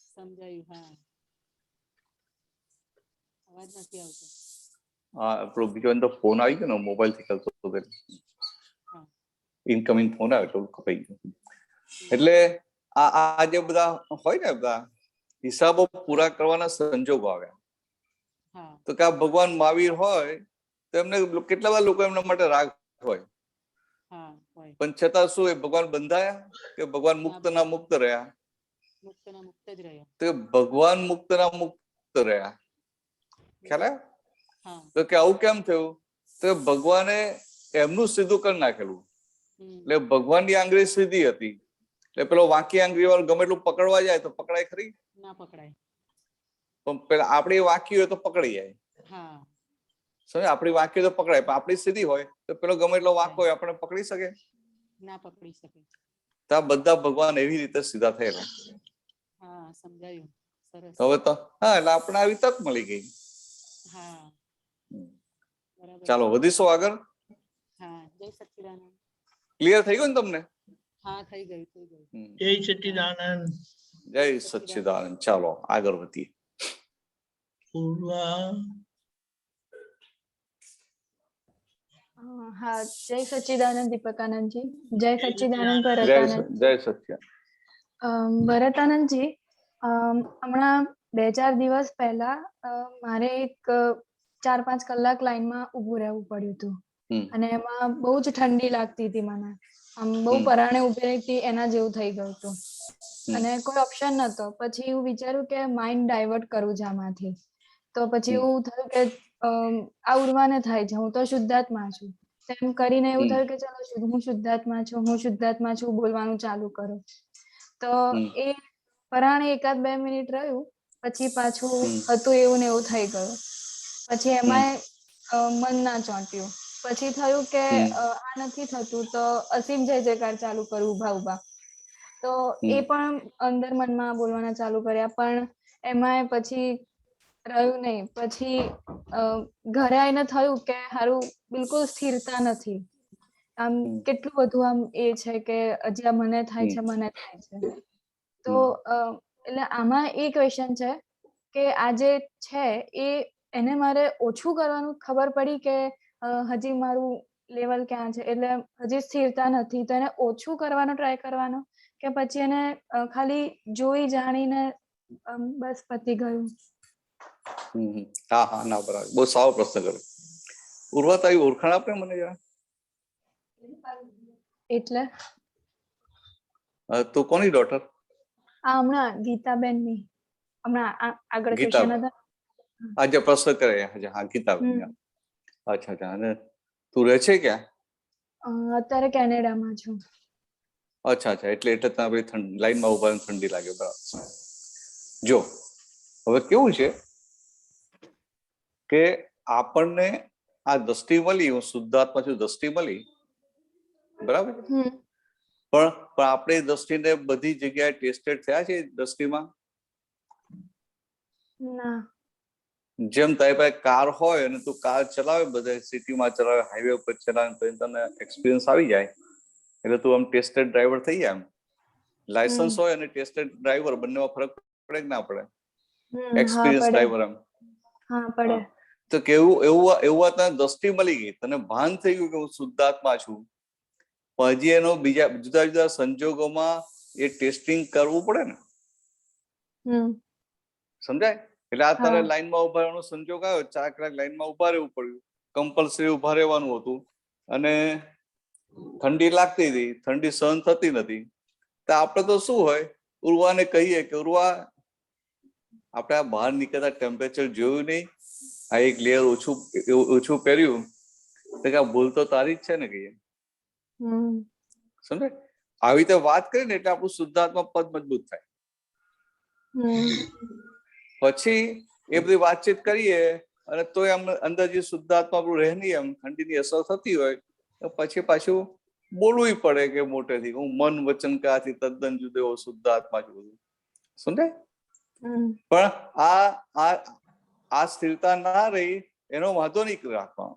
સમજાયું. અવાજ નથી આવતો. આપણો બીજો અંદર ફોન આવી ગયો ને, મોબાઈલ થી કરતો હતો, ઇનકમિંગ ફોન આવે તો કપાઈ ગયો. એટલે આ જે બધા હોય ને બધા હિસાબો પૂરા કરવાના સંજોગો આવ્યા. તો કે આ ભગવાન મહાવીર હોય તો એમને કેટલા બધા લોકો એમના માટે રાગ હોય, પણ છતાં શું એ ભગવાન બંધાયા કે ભગવાન મુક્ત ના મુક્ત રહ્યા? તો ભગવાન મુક્ત ના મુક્ત રહ્યા. ખ્યાલ આવ્યો? તો કે આવું કેમ થયું? તો ભગવાને એમનું સીધું કરી નાખેલું. એટલે ભગવાનની આંગળી સીધી હતી એટલે પેલો વાંકી આંગળી વાળો ગમે એટલું પકડવા જાય તો પકડાય ખરી? ના પકડાય. પણ પેલા આપણી વાંકી હોય તો પકડી જાય. સમજ? આપણી વાંકી હોય તો પકડાય, પણ આપણી સીધી હોય તો પેલો ગમે એટલો વાંકો હોય આપણે પકડી શકે? ના પકડી શકે. તો આ બધા ભગવાન એવી રીતે સીધા થયેલા. સમજાયું. સરસ. હવે તો એટલે આપણે આવી તક મળી ગઈ. ચાલો વધીશું આગળ. જય સચ્ચિદાનંદ. ક્લિયર થઈ ગયું ને તમને? થઈ ગયું. જય સચ્ચિદાનંદ. જય સચ્ચિદાનંદ. ચાલો આગળ વધીએ. હા, જય સચ્ચિદાનંદ દીપકાનંદજી. જય સચ્ચિદાનંદ ભરતાનંદ. જય સચ્ચિદાનંદ. ભરતાનંદજી, હમણાં 2-4 દિવસ પહેલા મારે એક 4-5 કલાક લાઈનમાં ઊભું રહેવું પડ્યું હતું. અને એમાં બહુ જ ઠંડી લાગતી હતી મને, આમ બહુ પરાણે ઉભી રહી હતી એના જેવું થઈ ગયું હતું અને કોઈ ઓપ્શન નતો. પછી એવું વિચાર્યું કે માઇન્ડ ડાયવર્ટ કરવું છે આમાંથી. તો પછી એવું થયું કે આ ઉર્વાને થાય છે, હું તો શુદ્ધાત્મા છું, તેમ કરીને એવું થયું કે ચલો હું શુદ્ધાત્મા છું, હું શુદ્ધાત્મા છું બોલવાનું ચાલુ કરું. તો એ પરાણે 1-2 મિનિટ રહ્યું, પછી પાછું હતું એવું ને એવું થઈ ગયું. પછી એમાંય મન ના ચોંટ્યું. પછી થયું કે આ નથી થતું તો અસીમ જય જયકાર ચાલુ કરું ઉભા ઉભા. તો એ પણ અંદર મનમાં બોલવાના ચાલુ કર્યા, પણ એમાંય પછી રહ્યું નહીં. પછી ઘરે આવીને થયું કે હારું બિલકુલ સ્થિરતા નથી, આમ કેટલું બધું આમ એ છે કે હજી આ મને થાય છે, મને થાય છે. તો એટલે આમાં એ ક્વેશ્ચન છે કે આ જે છે એને મારે ઓછું કરવાનું ખબર પડી કે હજી મારું લેવલ ક્યાં છે, એટલે હજી સ્થિરતા નથી, તો એને ઓછું કરવાનો ટ્રાય કરવાનો કે પછી એને ખાલી જોઈ જાણીને બસ પતી ગયું. હા ના બરાબર, બહુ સારો પ્રશ્ન કર્યો. ઉર્વા, તારી ઓળખાણ આપે મને જરા. એટલે તો કોની ડોટર? આ હમણાં ગીતાબેન ની, હમણાં આગળ ક્વેશ્ચન હતા. આજે પ્રશ્ન કરે. હા ગીતાબેન. અચ્છા અચ્છા. અને તું રહે છે ક્યાં? અત્યારે કેનેડામાં છું. અચ્છા અચ્છા. એટલે તમે લાઈનમાં ઉભા ઠંડી લાગે. બરાબર. જો હવે કેવું છે કે આપણને આ દ્રષ્ટિ મળી, હું શુદ્ધાત્મા છું, દ્રષ્ટિ મળી, બરાબર. પણ આપણે દ્રષ્ટિને બધી જગ્યાએ ટેસ્ટેડ થયા છે દ્રષ્ટિમાં? ના. જેમ તારી પાસે કાર હોય અને તું કાર ચલાવે, બધા સિટીમાં ચલાવે, હાઈવે ઉપર ચલાવે, તો તને એક્સપિરિયન્સ આવી જાય એટલે તું આમ ટેસ્ટેડ ડ્રાઈવર થઈ જાય. એમ લાયસન્સ હોય અને ટેસ્ટેડ ડ્રાઈવર બંનેમાં ફરક પડે કે ના પડે? એક્સપિરિયન્સ ડ્રાઈવર એમ. હા પડે. તો કેવું એવું તને દ્રષ્ટિ મળી ગઈ, તને ભાન થઈ ગયું કે હું શુદ્ધાત્મા છું, પછી એનો બીજા જુદા જુદા સંજોગોમાં એ ટેસ્ટિંગ કરવું પડે ને. સમજાય? એટલે આ તારે લાઈનમાં ઉભા રહેવાનો સંજોગ આવ્યો, 4 કલાક લાઈનમાં ઉભા રહેવું પડ્યું, કમ્પલસરી ઉભા રહેવાનું હતું, અને ઠંડી લાગતી હતી, ઠંડી સહન થતી નથી. તો આપણે તો શું હોય, ઉર્વાને કહીએ કે ઉર્વા, આપણે આ બહાર નીકળતા ટેમ્પરેચર જોયું નહીં, આ એક લેયર ઓછું પહેર્યું, તો કે આ ભૂલ તો તારી જ છે ને કહીએ. સમજે? આવી રીતે વાત કરીને એટલે આપણું શુદ્ધાત્મા પદ મજબૂત થાય. પછી એ બધી વાતચીત કરીએ અને તોય અંદર જે શુદ્ધાત્મા આપણું રહે નહીં, એમ ઠંડીની અસર થતી હોય, તો પછી પાછું બોલવું પડે કે મોટેથી હું મન વચન કાયાથી તદ્દન જુદો એવો શુદ્ધાત્મા છું. સમજાય? પણ આ સ્થિરતા ના રહી એનો વાંધો નહીં રાખવાનો.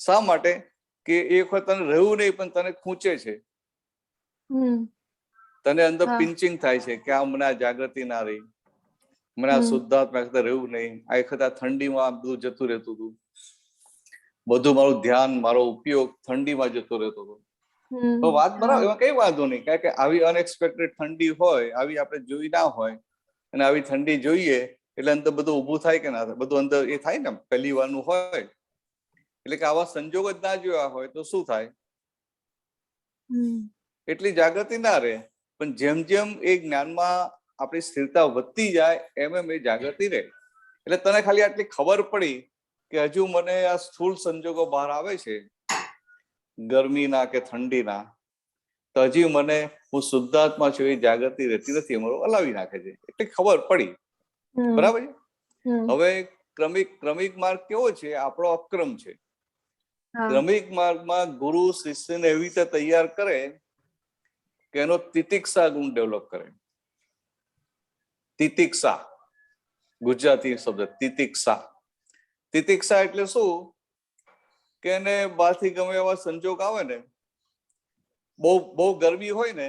શા માટે? કે એક વખત તને રહ્યું નહીં પણ તને ખૂંચે છે, તને અંદર પિંચિંગ થાય છે કે આ મને આ જાગૃતિ ના રહી, મને આ શુદ્ધાત્મા રહ્યું નહીં, આ વખત આ ઠંડીમાં બધું જતું રહેતું હતું, બધું મારું ધ્યાન, મારો ઉપયોગ ઠંડીમાં જતો રહેતો હતો. તો વાત બરાબર, એમાં કઈ વાંધો નહીં, કારણ કે આવી અનએક્સપેક્ટેડ ઠંડી હોય, આવી આપણે જોઈ ના હોય, અને આવી ઠંડી જોઈએ એટલે અંદર બધું ઊભું થાય કે ના થાય, બધું અંદર એ થાય ને, પહેલી વારનું હોય એટલે કે આવા સંજોગ જ ના જોયા હોય તો શું થાય, એટલી જાગૃતિ ના રહે. પણ જેમ જેમ એ જ્ઞાનમાં આપણી સ્થિરતા વધતી જાય એમ એ જાગૃતિ રહે. એટલે તને ખાલી આટલી ખબર પડી કે હજુ મને આ સ્થૂળ સંજોગો બહાર આવે છે, ગરમીના કે ઠંડીના, તો હજી મને હું શુદ્ધાત્મા છું એ જાગૃતિ રહેતી નથી, અમારું હલાવી નાખે છે, એટલે ખબર પડી. બરાબર છે? હવે ક્રમિક માર્ગ કેવો છે? આપણો અક્રમ છે. ક્રમિક માર્ગમાં ગુરુ શિષ્યને એવી રીતે તૈયાર કરે કે એનો તિતિક્ષા ગુણ ડેવલપ કરે. તિતિક્ષા, ગુજરાતી શબ્દ તિતિક્ષા. તિતિક્ષા એટલે શું? કે એને બહારથી ગમે એવા સંજોગ આવે ને, બહુ ગરમી હોય ને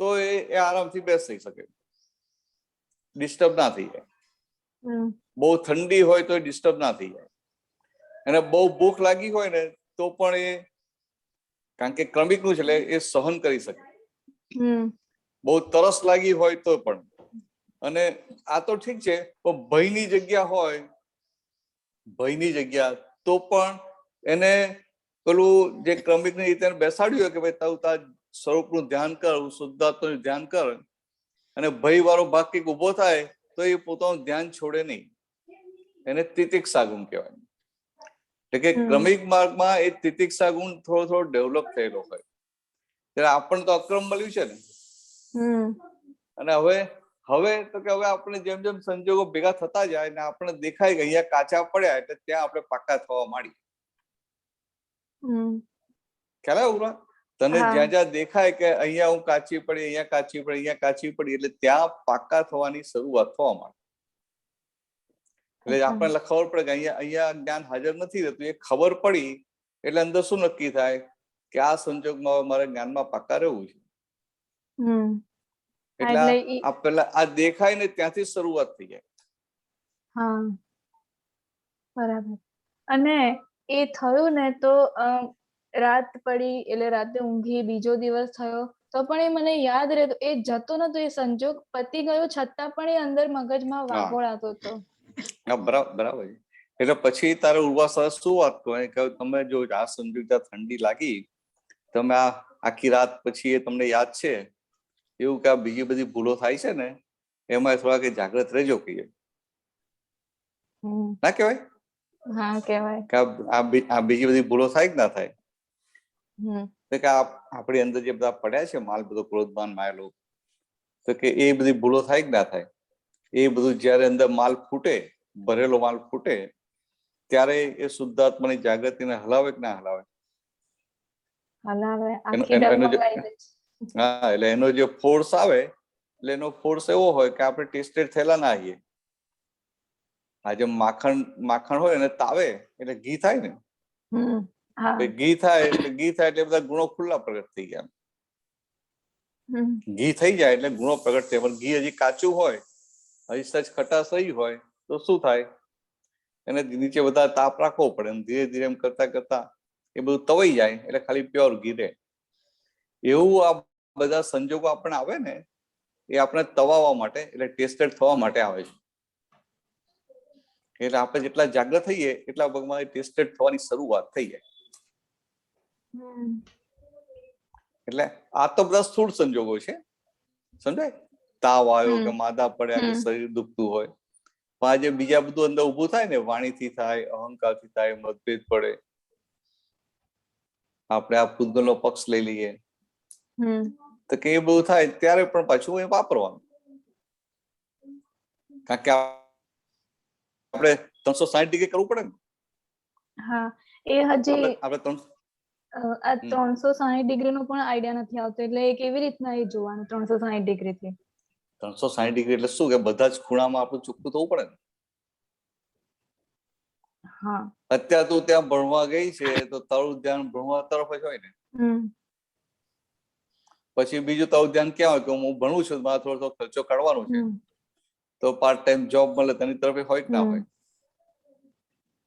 તો એ આરામથી બેસી શકે, ડિસ્ટર્બ ના થઈ જાય. બહુ ઠંડી હોય તો ડિસ્ટર્બ ના થઈ જાય. અને બહુ ભૂખ લાગી હોય ને તો પણ એ, કારણ કે ક્રમિક નું છે એટલે એ સહન કરી શકે. બહુ તરસ લાગી હોય તો પણ. અને આ તો ઠીક છે, પણ ભયની જગ્યા હોય, ભયની જગ્યા તો પણ એને પેલું જે ક્રમિક ની રીતે બેસાડ્યું કે ભાઈ તું તાર સ્વરૂપનું ધ્યાન કર, શુદ્ધાત્માનું ધ્યાન કર, અને ભય વાળો ભાગ કંઈક ઉભો થાય તો એ પોતાનું ધ્યાન છોડે નહીં. એને તિતિક્ષા ગુણ કહેવાય. એટલે કે ક્રમિક માર્ગમાં એ તિતિક્ષા ગુણ થોડો ડેવલપ થયેલો હોય. ત્યારે આપણને તો અક્રમ મળ્યું છે ને, અને હવે તો કે હવે આપણે જેમ જેમ સંજોગો ભેગા થતા જાય ને આપણને દેખાય કે અહીંયા કાચા પડ્યા એટલે ત્યાં આપણે પાકા થવા માંડીએ. ખ્યાલ આવ્યો? તને જ્યાં જ્યાં દેખાય કે અહીંયા હું કાચી પડી, અહીંયા કાચી પડી, અહીંયા કાચી પડી, એટલે ત્યાં પાકા થવાની શરૂઆત થવા માંડે. એટલે આપણને ખબર પડે કે અહીંયા જ્ઞાન હાજર નથી રહેતું. એ ખબર પડી એટલે અંદર શું નક્કી થાય કે આ સંજોગમાં મારે જ્ઞાનમાં પાકા રહેવું છે. એટલે આ પેલા આ દેખાય ને ત્યાંથી શરૂઆત થઈ જાય. હા, બરાબર. અને એ થયું ને તો રાત પડી એટલે રાતે ઊંઘી, બીજો દિવસ થયો તો પણ એ મને યાદ રહેતો, એ જતો નતો, એ સંજોગ પતી ગયો છતાં પણ એ અંદર મગજમાં વાગોળાતો હતો. હા, બરાબર. એટલે પછી તારે ઉર્વા સાથે શું વાત કહે, તમે જો આ સંજોગ ઠંડી લાગી, તમે આ આખી રાત પછી એ તમને યાદ છે એવું કે આ બીજી બધી ભૂલો થાય છે ને એમાં થોડા કે જાગ્રત રહેજો કહીએ, ના કહેવાય? હા, કહેવાય. કે આ બીજી બધી ભૂલો થાય કે ના થાય? કે આપણી અંદર જે બધા પડ્યા છે માલ, બધો ક્રોધમાન માયેલો, તો કે એ બધી ભૂલો થાય કે ના થાય? એ બધું જયારે અંદર માલ ફૂટે, ભરેલો માલ ફૂટે, ત્યારે એ શુદ્ધાત્માની જાગૃતિને હલાવે કે ના હલાવે? હા, એટલે એનો જે ફોર્સ આવે, એટલે એનો ફોર્સ એવો હોય કે આપણે ટેસ્ટેડ થયેલા ના આવીએ. આજે માખણ હોય ને તાવે એટલે ઘી થાય ને, ઘી થાય એટલે બધા ગુણો ખુલ્લા પ્રગટ થઈ ગયા. ઘી થઈ જાય એટલે ગુણો પ્રગટ થાય. પણ ઘી હજી કાચું હોય, હજી સચ ખટાશ રહી હોય તો શું થાય? એને નીચે બધા તાપ રાખવો પડે. ધીરે ધીરે એમ કરતા કરતા એ બધું તવાઈ જાય એટલે ખાલી પ્યોર ઘી રહે. એવું આ બધા સંજોગો આપણે આવે ને એ આપણે તવાવા માટે, એટલે ટેસ્ટેડ થવા માટે આવે છે. એટલે આપણે જેટલા જાગ્રત થઈએ એટલા ભાગમાં ટેસ્ટેડ થવાની શરૂઆત થઈ જાય. એટલે આ તો બધા સ્થૂળ સંજોગો છે, સમજાય? તાવ આવ્યો કે માદા પડ્યા કે શરીર દુખતું હોય, પણ આજે બીજા બધું અંદર ઉભું થાય ને, વાણીથી થાય, અહંકારથી થાય, મતભેદ પડે, આપણે આ પૂતગલનો પક્ષ લઈ લઈએ તો કે એ બધું થાય ત્યારે પણ પાછું એ વાપરવાનું. કારણ કે આપણે 360 ડિગ્રી કરવું પડે ને. હા, એ હજી આ 360 ડિગ્રી નો પણ આઈડિયા નથી આવતો, એટલે એ કેવી રીતના એ જોવાનું 360 ડિગ્રી થી? 360 ડિગ્રી એટલે શું કે બધા જ ખૂણામાં આપણું ચોખ્ખું થવું પડે ને. હા, અત્યારે તું ત્યાં ભણવા ગઈ છે તો તારું ધ્યાન ભણવા તરફ જ હોય ને. પછી બીજું તારું ધ્યાન ક્યાં હોય કે હું ભણું છું, મારે થોડો ખર્ચો કાઢવાનો છે, તો પાર્ટ ટાઈમ જોબ મળે તેની તરફ હોય કે ના હોય?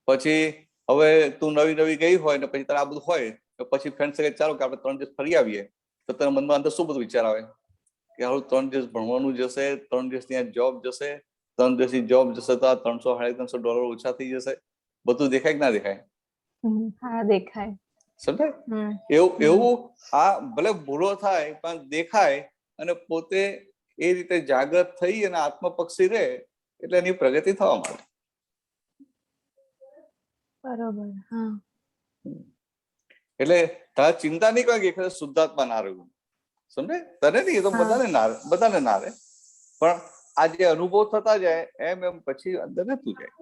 પછી હવે તું નવી ગઈ હોય ને પછી તારે આ બધું હોય તો પછી ફ્રેન્ડ સાથે ચાલો કે આપણે 3 દિવસ ફરી આવીએ, તો તારા મનમાં અંદર શું બધું વિચાર આવે કે હારું 3 દિવસ ભણવાનું જશે, 3 દિવસ ત્યાં જોબ જશે, 3 દિવસની જોબ જશે તો આ $300-350 ઓછા થઈ જશે. બધું દેખાય કે ના દેખાય? હા, દેખાય. સમજાય? એવું આ ભલે ભૂલો થાય પણ દેખાય, અને પોતે એ રીતે જાગૃત થઈ અને આત્મપક્ષી રહે એટલે એની પ્રગતિ થવા માંડે. બરોબર. હા, એટલે તારે ચિંતા નહીં કરે કે શુદ્ધાત્મા ના રહ્યું, સમજે? તને નહીં, એ તો બધાને ના રહે, પણ આ જે અનુભવ થતા જાય એમ પછી અંદર રહેતું જાય.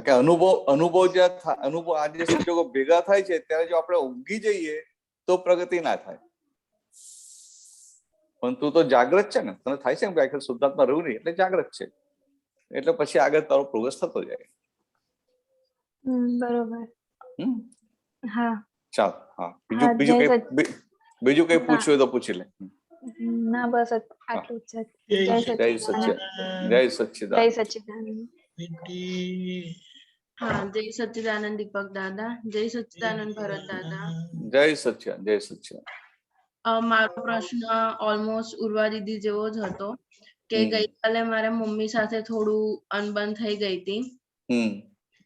કે અનુભવ આ જે સંજોગો ભેગા થાય છે ત્યારે જો આપણે ઊંઘી જઈએ તો પ્રગતિ ના થાય. પણ તું તો જાગ્રત છે ને, તને થાય છે ને આખર શુદ્ધાત્મા રહ્યું નહીં એટલે જાગ્રત છે, એટલે પછી આગળ તારો પ્રોગ્રેસ થતો જાય. બરોબર. હા, ચાલ. હા, બીજું કઈ પૂછ્યું હોય તો પૂછી લે. ના, બસ આટલું જ છે. જય સચ્ચિદાનંદ. હા, જય સચ્ચિદાનંદ દીપક દાદા, જય સચ્ચિદાનંદ ભરત દાદા. જય સચ્ચિદાનંદ. મારો પ્રશ્ન ઓલમોસ્ટ ઉર્વા દીદી જેવો જ હતો કે ગઈકાલે મારા મમ્મી સાથે થોડું અનબન થઈ ગઈ હતી,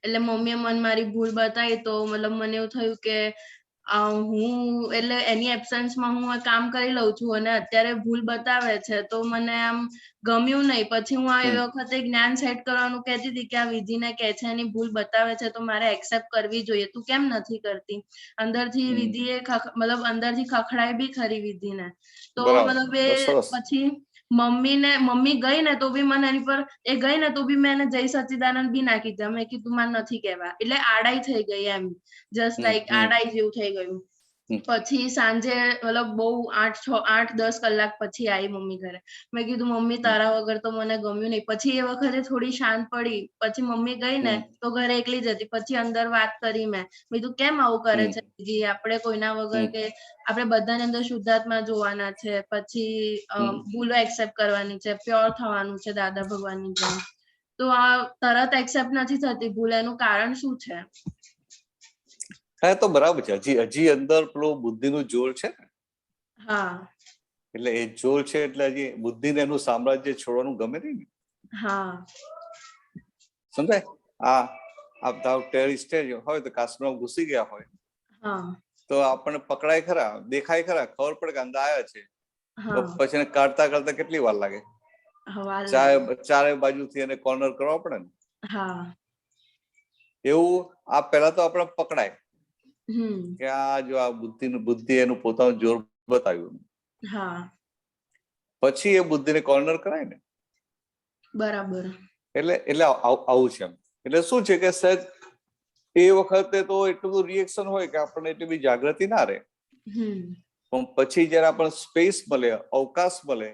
એટલે મમ્મીએ મને મારી ભૂલ બતાવી તો મતલબ મને એવું થયું કે હું એટલે એની એબ્સન્સમાં હું આ કામ કરી લઉં છું અને અત્યારે ભૂલ બતાવે છે તો મને આમ ગમ્યું નહીં. પછી હું આ વખતે જ્ઞાન સેટ કરવાનું કહેતી હતી કે આ વિધિને કહે છે એની ભૂલ બતાવે છે તો મારે એક્સેપ્ટ કરવી જોઈએ, તું કેમ નથી કરતી? અંદરથી વિધિએ મતલબ અંદરથી ખખડાય બી ખરી વિધિને. તો મતલબ એ પછી મમ્મી ગઈ ને તો બી મને એની પર એ ગઈ ને તો બી મેં એને જય સચ્ચિદાનંદ બી ના કીધા. મેં કીધું મારે નથી કહેવા, એટલે આડાઈ થઈ ગઈ એમ, જસ્ટ લાઈક આડાઈ જેવું થઈ ગયું. પછી સાંજે મતલબ બહુ 8-10 કલાક પછી આવી મમ્મી ઘરે. મેં કીધું મમ્મી તારા વગર તો મને ગમ્યું નહીં. પછી એ વખતે થોડી શાંત પડી. પછી મમ્મી ગઈ ને તો ઘરે એકલી જ હતી. પછી અંદર વાત કરી મેં કીધું કેમ આવું કરે છે જી, આપણે કોઈના વગર કે આપણે બધાની અંદર શુદ્ધાત્મા જોવાના છે, પછી ભૂલો એક્સેપ્ટ કરવાની છે, પ્યોર થવાનું છે દાદા ભગવાનની જેમ. તો આ તરત એક્સેપ્ટ નથી થતી ભૂલ, એનું કારણ શું છે? હા તો બરાબર છે, હજી અંદર પેલું બુદ્ધિનું જોર છે ને. હા એટલે એ જોર છે એટલે હજી બુદ્ધિને એનું સામ્રાજ્ય છોડવાનું ગમે નહીં ને. હા સમજાય? આ ટેરરિસ્ટ હોય તો કાશ્મીરમાં ઘૂસી ગયા હોય તો આપણને પકડાય ખરા, દેખાય ખરા, ખબર પડે કે અંદર આવ્યા છે, પછી કાઢતા કાઢતા કેટલી વાર લાગે? ચારે બાજુથી એને કોર્નર કરવા પડે ને. એવું આ પેલા તો આપણે પકડાય કે આ જો આ બુદ્ધિ એનું પોતાનું જોર બતાવ્યું, પછી એ બુદ્ધિને કોર્નર કરાય ને. બરાબર. એટલે આવું છે એમ. એટલે શું છે કે સહેજ એ વખતે તો એટલું બધું રિએક્શન હોય કે આપણને એટલી બધી જાગૃતિ ના રહે, પણ પછી જયારે આપણને સ્પેસ મળે, અવકાશ મળે,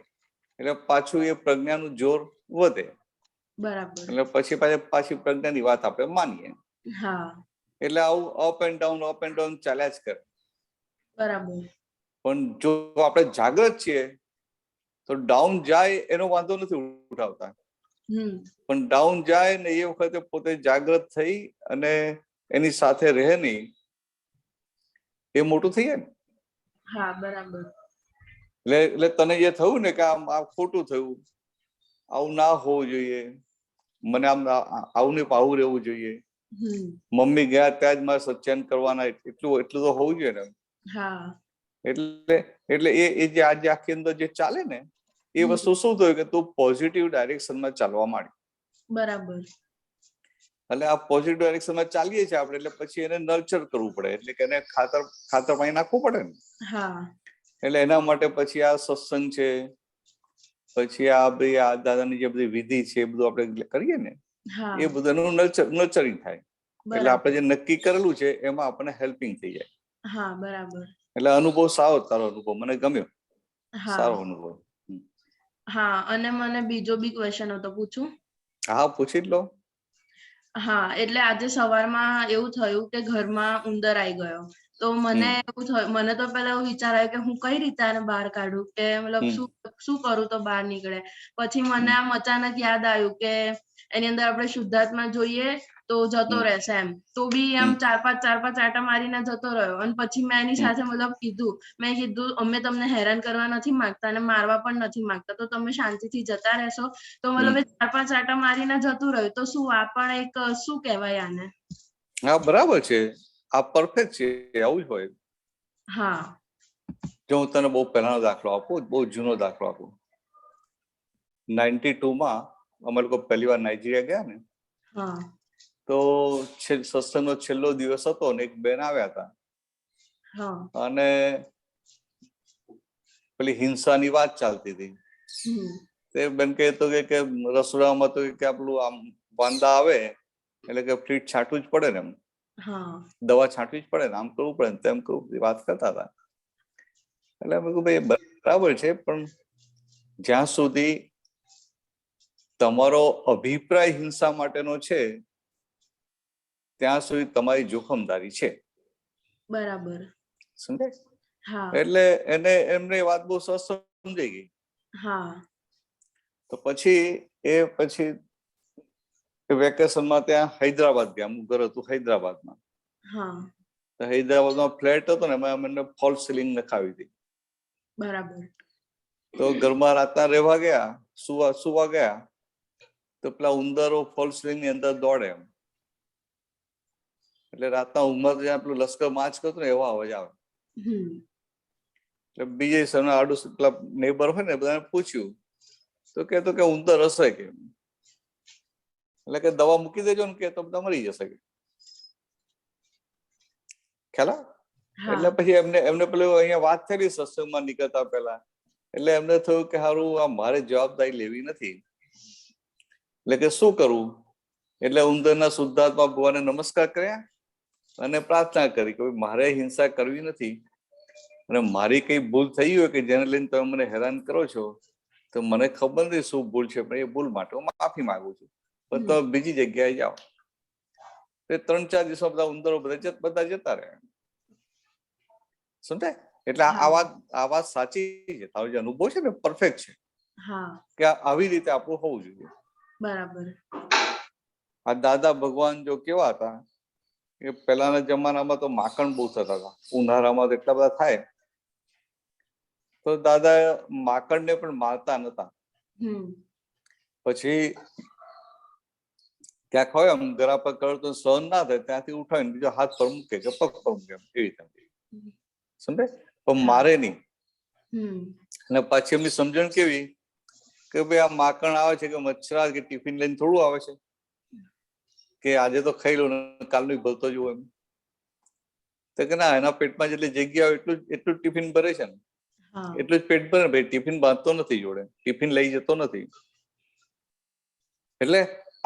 એટલે પાછું એ પ્રજ્ઞાનું જોર વધે. બરાબર. એટલે પછી પાછી પ્રજ્ઞાની વાત આપણે માનીએ. એટલે આવું અપ એન્ડ ડાઉન ચાલ્યા જ કરે. બરાબર. પણ જો આપણે જાગૃત છીએ તો ડાઉન જાય એનો વાંધો નથી ઉઠાવતા, પણ ડાઉન જાય ને એ વખતે પોતે જાગૃત થઈ અને એની સાથે રહે નહીં, એ મોટું થઈ જાય ને. હા બરાબર. એટલે તને જે થયું ને કે આ ખોટું થયું, આવું ના હોવું જોઈએ, મને આવું ને આવું રહેવું જોઈએ, મમ્મી ગયા ત્યાં જ મારે સત્યાન કરવાના, એટલું તો હોવું જોઈએ ને. એટલે એ જે આજે આખી અંદર જે ચાલે ને એ વસ્તુ શું થયું કે તું પોઝિટિવ ડાયરેક્શનમાં ચાલવા માંડી. બરાબર. એટલે આ પોઝિટિવ ડાયરેક્શનમાં ચાલીએ છીએ આપણે, એટલે પછી એને નર્ચર કરવું પડે, એટલે કે એને ખાતર પાણી નાખવું પડે ને. એટલે એના માટે પછી આ સત્સંગ છે, પછી આ દાદાની જે બધી વિધિ છે એ બધું આપણે કરીએ ને, એ બધું એનું નર્ચરિંગ થાય. એટલે આપણે જે નક્કી કરેલું છે એમાં આપણને હેલ્પિંગ થઈ જાય. બરાબર. એટલે અનુભવ સારો, તારો અનુભવ મને ગમ્યો, સારો અનુભવ. હા, અને મને બીજો બી ક્વેશ્ચન હતો, પૂછું? હા પૂછી જ લો. હા, એટલે આજે સવારમાં એવું થયું કે ઘરમાં ઉંદર આવી ગયો. તો મને એવું થયું, મને તો પેલા એવું વિચાર આવ્યો કે હું કઈ રીતે આને બહાર કાઢું, કે મતલબ શું કરું તો બહાર નીકળે. પછી મને આમ અચાનક યાદ આવ્યું કે એની અંદર આપણે શુદ્ધાત્મા જોઈએ તો જતો રહેશે એમ. તો બી આમ ચાર પાંચ આટા મારીને જતો રહ્યો. અને પછી મેં એની સાથે મતલબ મેં કીધું અમે તમને હેરાન કરવા નથી માંગતા અને મારવા પણ નથી માંગતા, તો તમે શાંતિથી જતા રહેશો. તો મતલબ 4-5 આટા મારીને જતું રહ્યું. તો શું આ પણ એક શું કહેવાય આને? હા બરાબર છે, આ પરફેક્ટ છે, આવું જ હોય. હા, જો હું તને બહુ પહેલાનો દાખલો આપું, બહુ જૂનો દાખલો આપું. 92માં અમે લોકો પહેલી વાર નાઇજીરિયા ગયા ને, તો સત્સંગનો છેલ્લો દિવસ હતો ને એક બેન આવ્યા હતા, અને પેલી હિંસાની વાત ચાલતી હતી. તે બેન કહેતો કે રસોડામાં તો કે આપણું આમ વાંદા આવે એટલે કે ફ્લીટ છાંટવું જ પડે ને, એમ દવા છાંટવી જ પડે ને, આમ કરવું પડે ને તેમ કરવું, વાત કરતા હતા. એટલે મેં કહ્યું ભાઈ બરાબર છે, પણ જ્યાં સુધી તમારો અભિપ્રાય હિંસા માટેનો છે ત્યાં સુધી તમારી જોખમદારી છે. બરાબર. સમજાય? એટલે એમને વાત બહુ સરસ સમજાઈ ગઈ. તો પછી વેકેશનમાં ત્યાં હૈદરાબાદ ગયા, અમુક ઘર હતું હૈદરાબાદમાં. હૈદરાબાદમાં ફ્લેટ હતો ને, એમાં અમને ફોલ સીલિંગ નખાવી હતી. બરાબર. તો ઘરમાં રાતના રહેવા ગયા, સુવા ગયા, તો પેલા ઉંદરો ફોલ સીલિંગ ની અંદર દોડે એમ. એટલે રાતના ઊંઘમાં જ્યાં પેલું લશ્કર માર્ચ કરતું ને એવો અવાજ આવે. એટલે બીજે સરના આડું પેલા નેબર હોય ને બધાને પૂછ્યું તો કેતો કે ઉંદર હશે કે, એટલે કે દવા મૂકી દેજો ને કે તો બધા મરી જશે કે. ખ્યાલ? એટલે પછી એમને પેલું અહીંયા વાત થયેલી સત્સંગમાં નીકળતા પહેલા, એટલે એમને થયું કે સારું આ મારે જવાબદારી લેવી નથી, એટલે કે શું કરવું? એટલે ઉંદરના શુદ્ધાત્મા ભગવાનને નમસ્કાર કર્યા અને પ્રાર્થના કરી કે મારે હિંસા કરવી નથી, અને મારી કઈ ભૂલ થઈ હોય કે જેને લઈને તમે મને હેરાન કરો છો, તો મને ખબર નથી શું ભૂલ છે, પણ એ ભૂલ માટે હું માફી માંગુ છું, પણ તમે બીજી જગ્યાએ જાઓ. એ 3-4 દિવસો બધા ઉંદરો બધા જતા રહ્યા. સમજાય? એટલે આ વાત સાચી છે, તારો જે અનુભવ છે ને પરફેક્ટ છે કે આવી રીતે આપણું હોવું જોઈએ. બરાબર. આ દાદા ભગવાન જો કેવા હતા કે પહેલાના જમાનામાં તો માખણ બહુ થતા હતા, ઉનાળામાં તો એટલા બધા થાય, તો દાદા માકડને પણ મારતા નતા. પછી ક્યાંક હોય આમ ગળા પર કળ તો સહન ના થાય, ત્યાંથી ઉઠાવીને બીજો હાથ પર મૂકે કે પગ પર મૂકે, એવી રીતે સમજે, પણ મારે નહીં. અને પાછી એમની સમજણ કેવી કે ભાઈ આ માકણ આવે છે કે મચ્છરા કે ટિફિન લઈને થોડું આવે છે કે આજે તો ખાઈ લો ને કાલનું ભરતો જુઓ એમ. તો કે ના, એના પેટમાં જેટલી જગ્યા હોય એટલું ટિફિન ભરે છે ને, એટલું જ પેટ ભરે. ભાઈ ટિફિન બાંધતો નથી જોડે, ટિફિન લઈ જતો નથી. એટલે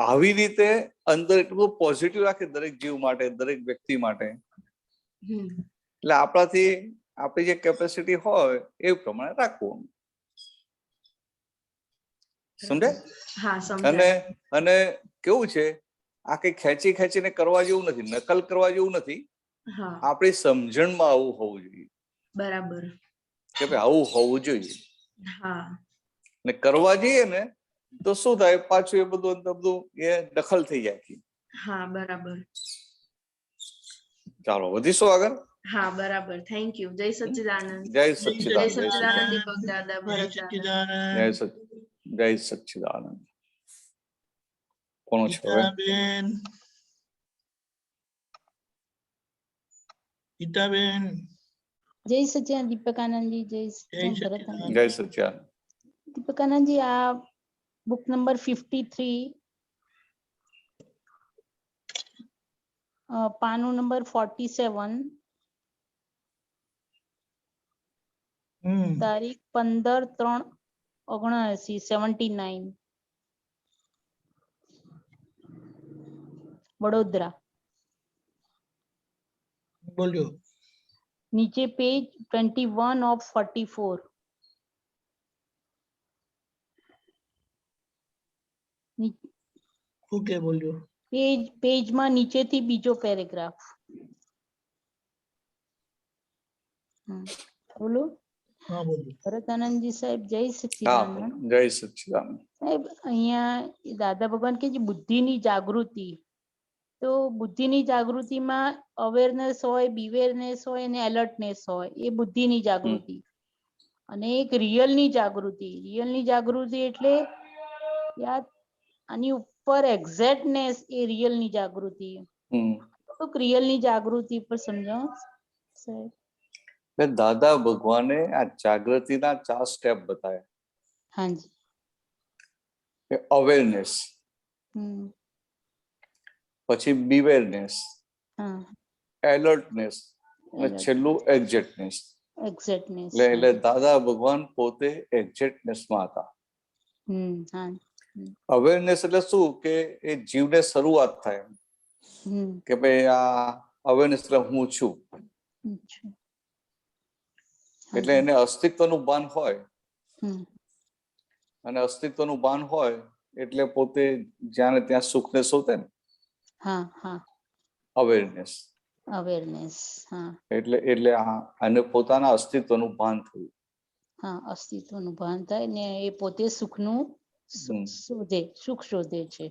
આવી રીતે અંદર એટલું પોઝિટિવ રાખે દરેક જીવ માટે, દરેક વ્યક્તિ માટે. એટલે આપણાથી આપણી જે કેપેસિટી હોય એ પ્રમાણે રાખવું. સમજે? અને કેવું છે, આ કઈ ખેંચીને કરવા જેવું નથી, નકલ કરવા જેવું નથી. આપણી સમજણમાં આવું હોવું જોઈએ. બરાબર. કે ભાઈ આવું હોવું જોઈએ. ને કરવા જઈએ ને તો શું થાય, પાછું એ બધું એ દખલ થઈ જાય. હા, બરાબર. ચાલો વધીશું આગળ. હા, બરાબર. Thank you. જય સચ્ચિદાનંદ. જય સચ્ચિદાનંદ. જય સચ્ચિદાનંદ દીપક દાદા, ભરત દાદા. જય સચ્ચિદાનંદ. કોણ છે હવે? ગીતાબેન. જય સચ્ચિદાનંદ દીપકાનંદજી. જય સચ્ચિદાનંદ. જય સચ્ચિદાનંદ દીપકાનંદજી. આ બુક નંબર 53, પાનું નંબર 47, તારીખ 15/3/79, વડોદરા. બોલ્યો. નીચે પેજ 21 of 44. ઓકે, બોલ્યો. પેજમાં નીચેથી બીજો પેરેગ્રાફ. બોલો. હા, બોલ્યો. ભરતાનંદજી સાહેબ, જય સચ્ચિદાનંદ. જય સચ્ચિદાનંદ સાહેબ. અહીંયા દાદા ભગવાન કે જે બુદ્ધિની જાગૃતિ, તો બુદ્ધિની જાગૃતિમાં અવેરનેસ હોય, બિવેરનેસ હોય અને એલર્ટનેસ હોય, એ બુદ્ધિની જાગૃતિ. અને એક રિયલની જાગૃતિ એટલે આની ઉપર એક્ઝેક્ટનેસ, એ રિયલની જાગૃતિ. તો રિયલની જાગૃતિ પર સમજાવો સાહેબ. દાદા ભગવાને આ જાગૃતિના 4 સ્ટેપ બતાવ્યા. હાજી. અવેરનેસ, પછી બિવેરનેસ, એલર્ટનેસ અને છેલ્લું એક્ઝેક્ટનેસ. એટલે દાદા ભગવાન પોતે એક્ઝેક્ટનેસમાં હતા. અવેરનેસ એટલે શું કે એ જીવને શરૂઆત થાય કે ભાઈ આ અવેરનેસ એટલે હું છું. એટલે એને અસ્તિત્વનું ભાન હોય, અને અસ્તિત્વનું ભાન હોય એટલે પોતે જ્યાં ને ત્યાં સુખને શોધે ને. અવેરનેસ. એટલે આને પોતાના અસ્તિત્વનું ભાન થયું. અસ્તિત્વનું ભાન થાય ને એ પોતે સુખ શોધે છે.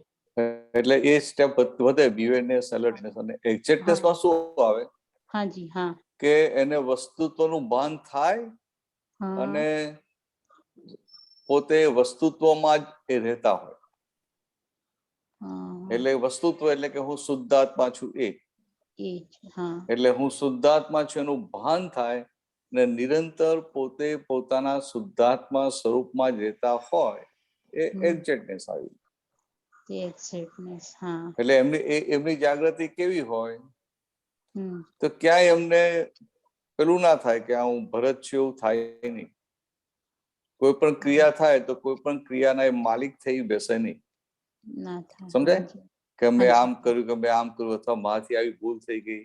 એટલે એ સ્ટેપ વધે, બિવેરનેસ, એલર્ટનેસ. અને એક્ઝેક્ટનેસમાં શું આવે? કે એને વસ્તુત્વનું ભાન થાય અને પોતે વસ્તુત્વમાં જ એ રહેતા હોય. એટલે વસ્તુત્વ એટલે કે હું શુદ્ધાત્મા છું. એ જ હા એટલે હું શુદ્ધાત્મા છું એનું ભાન થાય ને નિરંતર પોતે પોતાના શુદ્ધાત્મા સ્વરૂપમાં જ રહેતા હોય એ એક્ઝેક્ટનેસ આવી. એક્ઝેક્ટનેસ હા એટલે એમની જાગૃતિ કેવી હોય તો ક્યાંય એમને પેલું ના થાય કે હું ભરત છું એવું થાય નહીં. કોઈ પણ ક્રિયા થાય તો કોઈ પણ ક્રિયાના એ માલિક થઈ બેસે નહીં. ના થાય સમજાય કે મેં આમ કર્યું કે મેં આમ કર્યું અથવા મારાથી આવી ભૂલ થઈ ગઈ.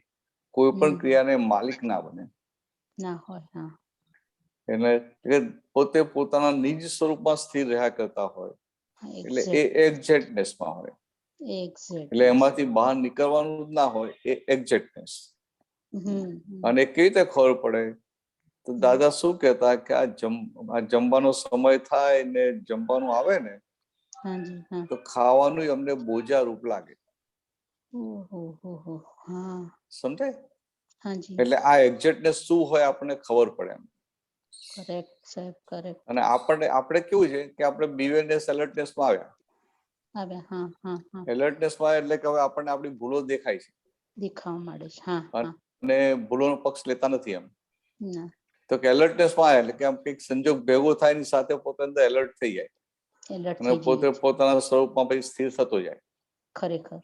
કોઈ પણ ક્રિયાને માલિક ના બને. ના હોય હા એટલે પોતે પોતાના નિજ સ્વરૂપમાં સ્થિર રહ્યા કરતા હોય એટલે એ એક્ઝેક્ટનેસમાં હોય. એટલે એમાંથી બહાર નીકળવાનું જ ના હોય એ એક્ઝેક્ટનેસ. અને કેવી રીતે ખબર પડે તો દાદા શું કહેતા કે આ જમવાનો સમય થાય ને જમવાનું આવે ને તો ખાવાનું અમને બોજા રૂપ લાગે. સમજાય? એટલે આ એક્ઝેક્ટનેસ શું હોય આપણને ખબર પડે એમ. અને આપણે કેવું છે કે આપણે બીવેરનેસ એલર્ટનેસમાં આવ્યા. એલર્ટનેસમાં એટલે કે હવે આપણને આપણી ભૂલો દેખાય છે. દેખાવા માંડે છે અને ભૂલોનો પક્ષ લેતા નથી એમ. તો કે એલર્ટનેસમાં આવે એટલે કે આમ કંઈક સંજોગ ભેગો થાય ની સાથે પોતે અંદર એલર્ટ થઈ જાય અને પોતે પોતાના સ્વરૂપમાં પછી સ્થિર થતો જાય. ખરેખર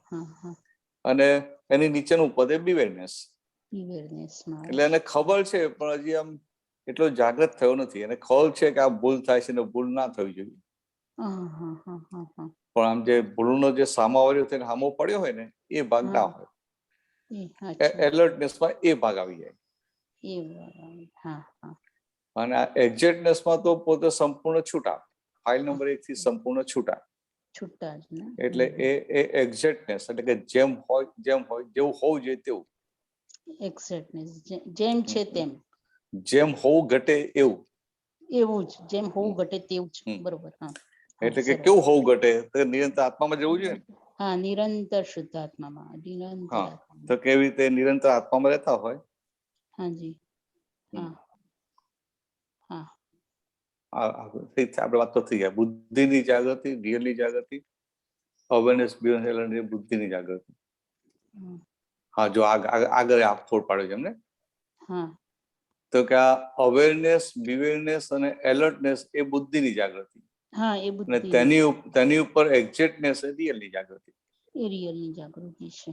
અને એની નીચેનું પદ એ બીવેરનેસ. એટલે એને ખબર છે પણ હજી આમ એટલો જાગૃત થયો નથી. એને ખબર છે કે આ ભૂલ થાય છે ને ભૂલ ના થવી જોઈએ. પણ આમ જે ભૂલનો જે સામાવાળ્યો થઈને સામો પડ્યો હોય ને એ ભાગ ના હોય. એલર્ટનેસમાં એ ભાગ આવી જાય. અને આ એક્ઝેક્ટનેસમાં તો પોતે સંપૂર્ણ છૂટા. ફાઇલ નંબર 1 થી સંપૂર્ણ છૂટા. એટલે એ એક્ઝેક્ટનેસ એટલે કે જેમ હોય જેવું હોવું જોઈએ તેવું. એક્ઝેક્ટનેસ જેમ છે તેમ. જેમ હોવું ઘટે એવું. એવું જ જેમ હોવું ઘટે તેવું જ. બરોબર હા. એટલે કે કેવું હોવું ઘટે તો નિરંતર આત્મામાં જવું જોઈએ. હા નિરંતર શુદ્ધ આત્મામાં નિરંતર. તો કેવી રીતે નિરંતર આત્મામાં રહેતા હોય. હાજી હા હા આપણે વાત તો થઈ ગયા. બુદ્ધિની જાગૃતિ, રિયલની જાગૃતિ, અવેરનેસ બુદ્ધિની જાગૃતિ. હા જો આગળ આપ ફોડ પાડ્યો છે એમને. તો કે આ અવેરનેસ, બિવેરનેસ અને એલર્ટનેસ એ બુદ્ધિની જાગૃતિ. હા એ બુદ્ધિ. અને તેની ઉપર એક્ઝેક્ટનેસ એ રિયલની જાગૃતિ. એ રિયલની જાગૃતિ છે.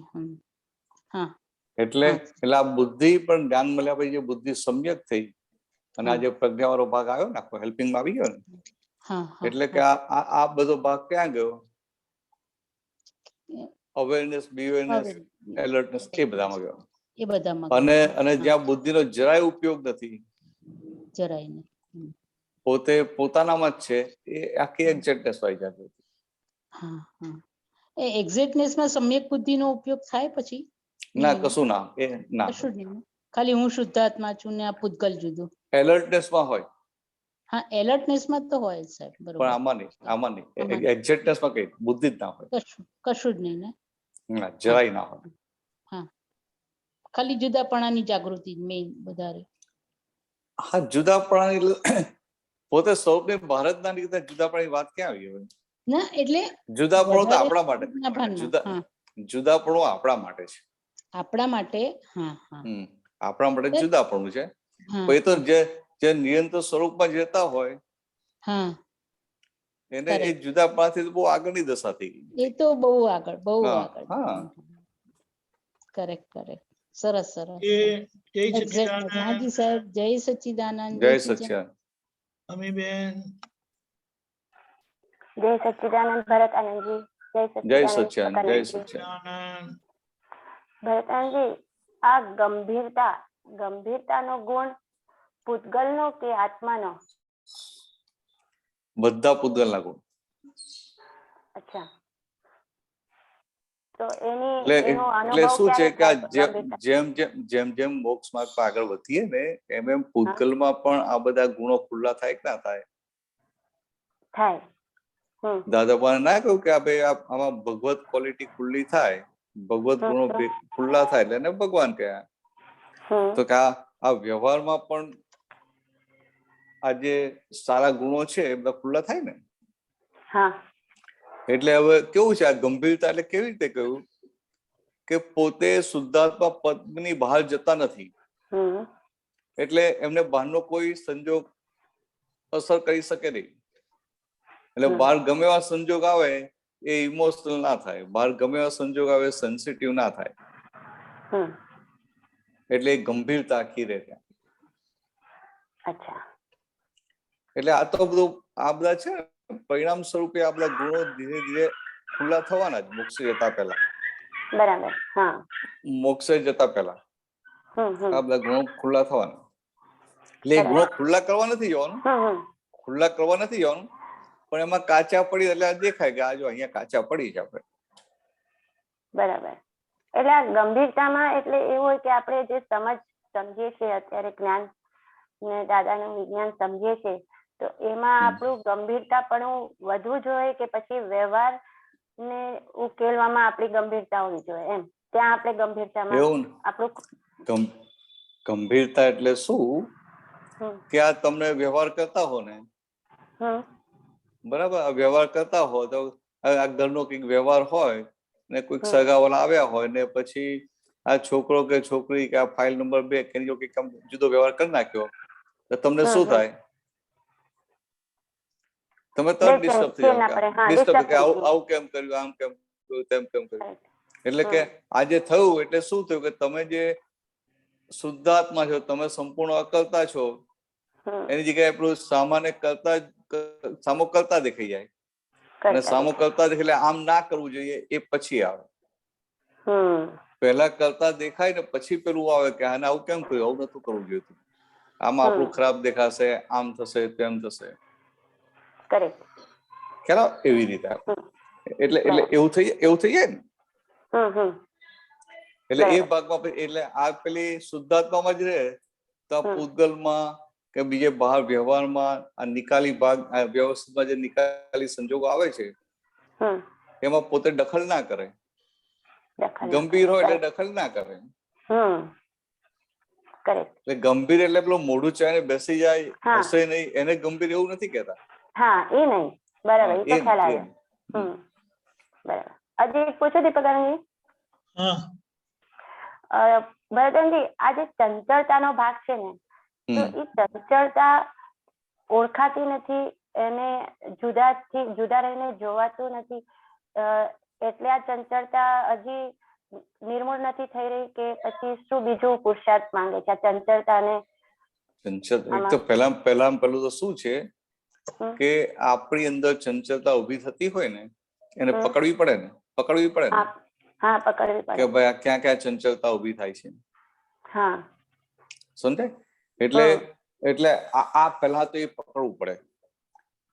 હા એટલે આ બુદ્ધિ પણ જ્ઞાન મળ્યા પછી જે બુદ્ધિ સમ્યક થઈ અને આ જે પ્રજ્ઞાવાળો ભાગ આવ્યો ને આખો હેલ્પિંગમાં આવી ગયો ને એટલે કે આ બધો ભાગ ક્યાં ગયો? અવેરનેસ, બિવેરનેસ, એલર્ટનેસ એ બધામાં ગયો. એ બધામાં. અને જ્યાં બુદ્ધિનો જરાય ઉપયોગ નથી, જરાય નહીં, પોતે પોતાનામાં જ છે એ આખી એક્ઝેક્ટનેસ વાળી જાગૃતિ. એ એક્ઝેક્ટનેસમાં સમ્યક બુદ્ધિનો ઉપયોગ થાય પછી? ના કશું ના. એ ના કશું જ નહીં. ખાલી હું શુદ્ધાત્મા છું ને આ પૂતગલ જુદું. એલર્ટનેસમાં હોય. હા એલર્ટનેસમાં તો હોય સાહેબ. બરોબર. પણ આમાં નહીં. એક્ઝેક્ટનેસમાં કઈ બુદ્ધિ જ ના હોય. કશું જ નહીં ને. ના જરાય ના હોય. હા ખાલી જુદાપણાની જાગૃતિ મેઇન વધારે. હા જુદાપણાની પોતે સ્વરૂપની ભારત ના નીકળતા જુદાપણાની વાત ક્યાં આવી હવે? ના એટલે જુદાપણું તો આપણા માટે. જુદાપણું આપણા માટે છે. આપણા માટે હા આપણા માટે જુદાપણું છે. એ તો જે નિરંતર સ્વરૂપમાં જતા હોય એને એ જુદાપણાથી બહુ આગળની દશા થઈ ગઈ. એ તો બહુ આગળ બહુ આગળ. કરેક્ટ સરસ સરસ. હાજી સાહેબ જય સચ્ચિદાનંદ. જય સચ્ચિદાનંદ. અમીબેન. જય સચ્ચિદાનંદ ભરત આનંદજી. જય સચ્ચિદાનંદ. જય સચ્ચિદાનંદ. ભરત આનંદજી આ ગંભીરતાનો ગુણ પૂતગલનો કે આત્માનો? બધા પૂતગલના ગુણ. અચ્છા તો એનો એટલે અનુભવ શું છે કે જેમ મોક્ષ માર્ગ પર આગળ વધીએ ને એમ પૂતગલમાં પણ આ બધા ગુણો ખુલ્લા થાય કે ના થાય? દાદા પણ ના કહ્યું કે ભાઈ આમાં ભગવત ક્વોલિટી ખુલ્લી થાય, ભગવત ગુણો ખુલ્લા થાય એટલે એને ભગવાન કહ્યા. તો કે આ વ્યવહારમાં પણ આ જે સારા ગુણો છે એ બધા ખુલ્લા થાય ને. એટલે હવે કેવું છે આ ગંભીરતા એટલે કેવી રીતે કહ્યું કે પોતે શુદ્ધાત્મા પદની બહાર જતા નથી, એટલે એમને બહારનો કોઈ સંજોગ અસર કરી શકે નહીં. એટલે બહાર ગમે એવા સંજોગ આવે એ ઇમોશનલ ના થાય, બહાર ગમે એવા સંજોગ આવે સેન્સિટિવ ના થાય, એટલે ગંભીરતા આખી રહે ત્યાં. એટલે આ તો બધું આ બધા છે પરિણામ સ્વરૂપે આપણા ગુણો ધીરે ધીરે ખુલ્લા થવાના જ મોક્ષે જતા પહેલા. બરાબર. મોક્ષે જતા પહેલા આ બધા ગુણો ખુલ્લા થવાના. એટલે એ ગુણો ખુલ્લા કરવા નથી જવાનું, ખુલ્લા કરવા નથી જવાનું, પણ એમાં કાચા પડી એટલે દેખાય કે આ જો અહીંયા કાચા પડી જ આપણે. બરાબર. એટલે આ ગંભીરતામાં એટલે એવું હોય કે આપણે જે સમજીએ છીએ અત્યારે જ્ઞાન ને દાદાનું વિજ્ઞાન સમજીએ છીએ, તો એમાં આપણું ગંભીરતા પણ વધવું જોઈએ કે પછી વ્યવહાર ને ઉકેલવામાં આપણી ગંભીરતા હોવી જોઈએ એમ? ત્યાં આપણે ગંભીરતામાં આપણું ગંભીરતા એટલે શું કે આ તમને વ્યવહાર કરતા હો ને, બરાબર, વ્યવહાર કરતા હો તો આ ઘરનો કઈક વ્યવહાર હોય ને કોઈક સગાવાલા આવ્યા હોય ને પછી આ છોકરો કે છોકરી કે આ ફાઇલ નંબર 2 કે કઈક જુદો વ્યવહાર કરી નાખ્યો તો તમને શું થાય? તમે તરત ડિસ્ટર્બ થઈ જાવ, ડિસ્ટર્બ કે આવું કેમ કર્યું, આમ કેમ કર્યું, તેમ કેમ કર્યું. એટલે કે આજે થયું એટલે શું થયું કે તમે જે શુદ્ધાત્મા છો, તમે સંપૂર્ણ અકર્તા છો, એની જગ્યાએ આપણું સામાન્ય સામો કરતા દેખાઈ જાય, અને સામો કરતા દેખાય એટલે આમ ના કરવું જોઈએ એ પછી આવે. પહેલા કરતા દેખાય ને પછી પેલું આવે કે આને આવું કેમ કર્યું, આવું નતું કરવું જોઈએ, આમાં આપણું ખરાબ દેખાશે, આમ થશે, તેમ થશે, ખ્યાલ એવી રીતે. એટલે એવું થઈ જાય ને. એટલે એ ભાગમાં એટલે આ પેલી શુદ્ધાત્મામાં જ રહે તો આ પૂતગલમાં કે બીજે બહાર વ્યવહારમાં આ નિકાલી ભાગ વ્યવસ્થિતમાં જે નિકાલી સંજોગો આવે છે એમાં પોતે દખલ ના કરે. ગંભીર હોય એટલે દખલ ના કરે. એટલે ગંભીર એટલે પેલું મોઢું ચાઈને બેસી જાય, હશે નહીં, એને ગંભીર એવું નથી કહેતા. હા, એ નહીં. બરાબર, એ તો ખ્યાલ આવ્યો. બરાબર. હજી એક પૂછો દીપકજી. ભરતનજી, આ જે ચંચળતાનો ભાગ છે ને, તો એ ચંચળતા ઓળખાતી નથી, એને જુદા રહીને જોવાતું નથી, એટલે આ ચંચળતા હજી નિર્મૂળ નથી થઈ રહી કે પછી શું બીજું પુરુષાર્થ માંગે છે આ ચંચળતાને? પહેલું તો શું છે કે આપણી અંદર ચંચળતા ઉભી થતી હોય ને એને પકડવી પડે ને. હા, પકડવી પડે કે ભાઈ આ ક્યાં ક્યાં ચંચળતા ઉભી થાય છે. સમજાય? એટલે આ પહેલા તો એ પકડવું પડે.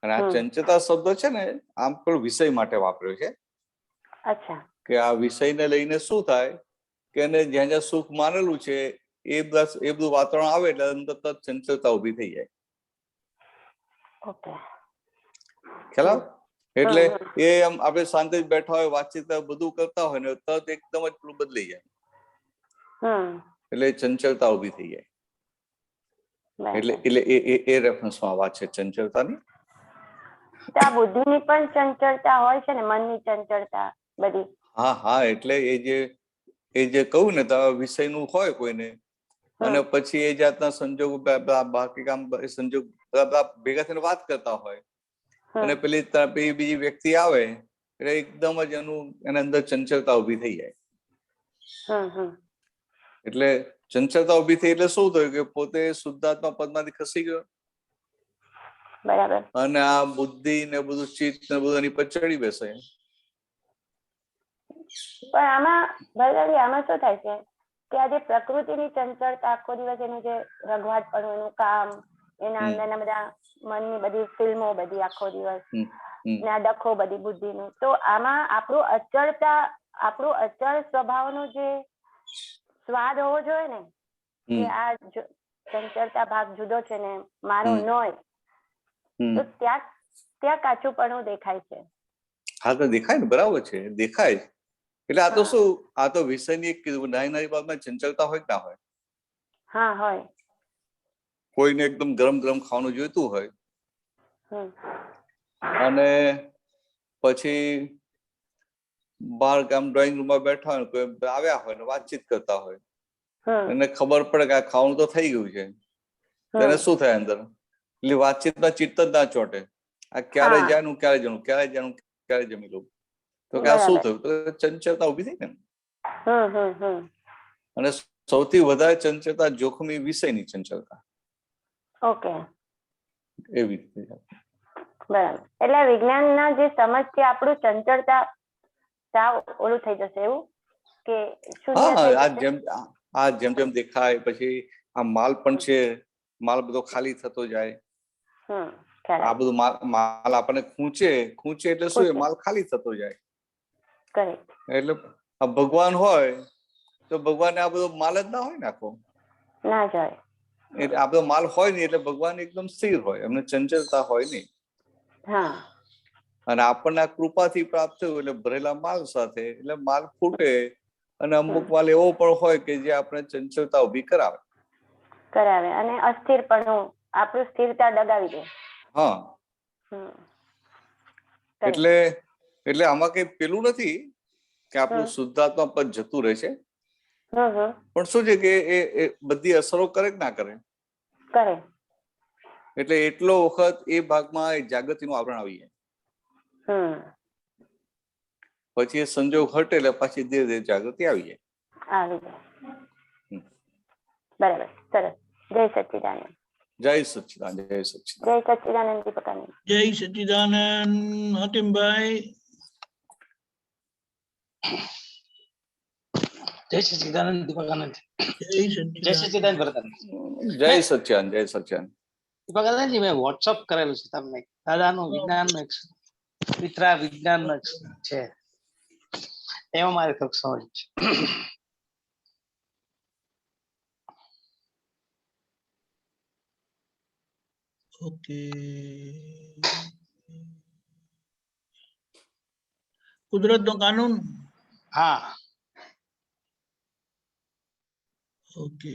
અને આ ચંચળતા શબ્દ છે ને આમ પણ વિષય માટે વાપર્યો છે. કે આ વિષયને લઈને શું થાય કે એને જ્યાં જ્યાં સુખ માનેલું છે એ બધું વાતાવરણ આવે એટલે અંદર ચંચળતા ઉભી થઈ જાય. ખ્યાલ? એટલે એ આમ આપણે શાંતિ બેઠા હોય, વાતચીત બધું કરતા હોય ને તરત એકદમ જ પેલું બદલી જાય, એટલે ચંચળતા ઉભી થઈ જાય. એટલે એ રેફરન્સમાં વાત છે ચંચળતાની. બુદ્ધિની પણ ચંચળતા હોય છે ને, મનની ચંચળતા બધી. હા, એટલે એ જે કહું ને તો વિષયનું હોય કોઈને, અને પછી એ જાતના સંજોગ બાકી કામ સંજોગ ભેગા થઈને વાત કરતા હોય અને પેલી બીજી વ્યક્તિ આવે એટલે એકદમ જ એના અંદર ચંચળતા ઉભી થઈ જાય. એટલે ચંચળતા ઉભી થઈ એટલે શું થયું કે પોતે શુદ્ધાત્મા પદમાંથી ખસી ગયો, બરાબર, અને આ બુદ્ધિ ને બધું ચિત્ત ને બધું એની પર ચડી બેસે. પણ આમાં શું થાય છે કે આજે પ્રકૃતિની ચંચળતા આખો દિવસ એનું જે રઘવાટ પણ એનું કામ, એના અંદરના બધા મનની બધી ફિલ્મો બધી આખો દિવસ ને આ ડખો બધી બુદ્ધિનું, તો આમાં આપણું અચળ સ્વભાવનો જે સ્વાદ હોવો જોઈએ ને કે આ ચંચળતા ભાગ જુદો છે ને મારો ન હોય, તો ત્યાં કાચુંપણું દેખાય છે. હા, તો દેખાય ને, બરાબર છે, દેખાય. એટલે આ તો શું, આ તો વિષયની એક નાની બાબતમાં ચંચળતા હોય કે ના હોય? હા, હોય. કોઈને એકદમ ગરમ ગરમ ખાવાનું જોઈતું હોય અને પછી બહાર આમ ડ્રોઈંગ રૂમમાં બેઠા હોય, કોઈ આવ્યા હોય ને વાતચીત કરતા હોય, એને ખબર પડે કે આ ખાવાનું તો થઈ ગયું છે, તેને શું થાય અંદર? એટલે વાતચીતમાં ચિત્ત જ ના ચોટે, આ ક્યારે જાનું ક્યારે જણું, ક્યારે જાનું ક્યારે જમી લઉં. તો કે આ શું થયું? તો ચંચળતા ઉભી થઈ ને. અને સૌથી વધારે ચંચળતા જોખમી વિષયની ચંચળતા. ઓકે, એવી રીતે. બરાબર. એટલે વિજ્ઞાનના જે સમજ છે આપણું ચંચળતા સાવ ઓલું થઈ જશે એવું કે આ જેમ જેમ દેખાય પછી આ માલ પણ છે, માલ બધો ખાલી થતો જાય. આ બધું માલ આપણને ખૂંચે એટલે શું? માલ ખાલી થતો જાય. એટલે આ ભગવાન હોય તો ભગવાન આ બધો માલ જ ના હોય ને, આખો ના જાય. એટલે આ બધો માલ હોય નહીં એટલે ભગવાન એકદમ સ્થિર હોય, એમને ચંચળતા હોય નહીં. અને આપણને આ કૃપાથી પ્રાપ્ત થયું એટલે ભરેલા માલ સાથે, એટલે માલ ફૂટે અને અમુક માલ એવો પણ હોય કે જે આપણે ચંચળતા ઉભી કરાવે અને અસ્થિરપણું આપણું સ્થિરતા ડગાવી દે. હા, એટલે આમાં કઈ પેલું નથી કે આપણું શુદ્ધાત્મા પદ જતું રહે છે, પણ શું છે કે એ બધી અસરો કરે કે ના કરે? એટલે એટલો વખત એ ભાગમાં જાગૃતિનું આવરણ આવી જાય. પછી એ સંજોગ હટે એટલે પાછી ધીરે ધીરે જાગૃતિ આવી જાય. બરાબર, સરસ. જય સચ્ચિદાનંદ. જય સચ્ચિદાનંદ. જય સચ્ચિદાનંદ. જય સચ્ચિદાનંદ દીપકાનંદ. જય સચ્ચિદાનંદ હાતિમભાઈ. જય સચ્ચિદાનંદ દીપકાનંદ. જય સચ્ચિદાનંદ ભરતાનંદ. જય સચ્ચિદાનંદ. જય સચ્ચિદાનંદ. દીપકાનંદજી, મેં વોટ્સઅપ કરેલું છે તમને, દાદાનું વિજ્ઞાનનું એક પિત્રા વિજ્ઞાનનું છે, એમાં મારે થોડુંક સમજ છે. ઓકે, કુદરતનો કાનૂન. હા, ઓકે.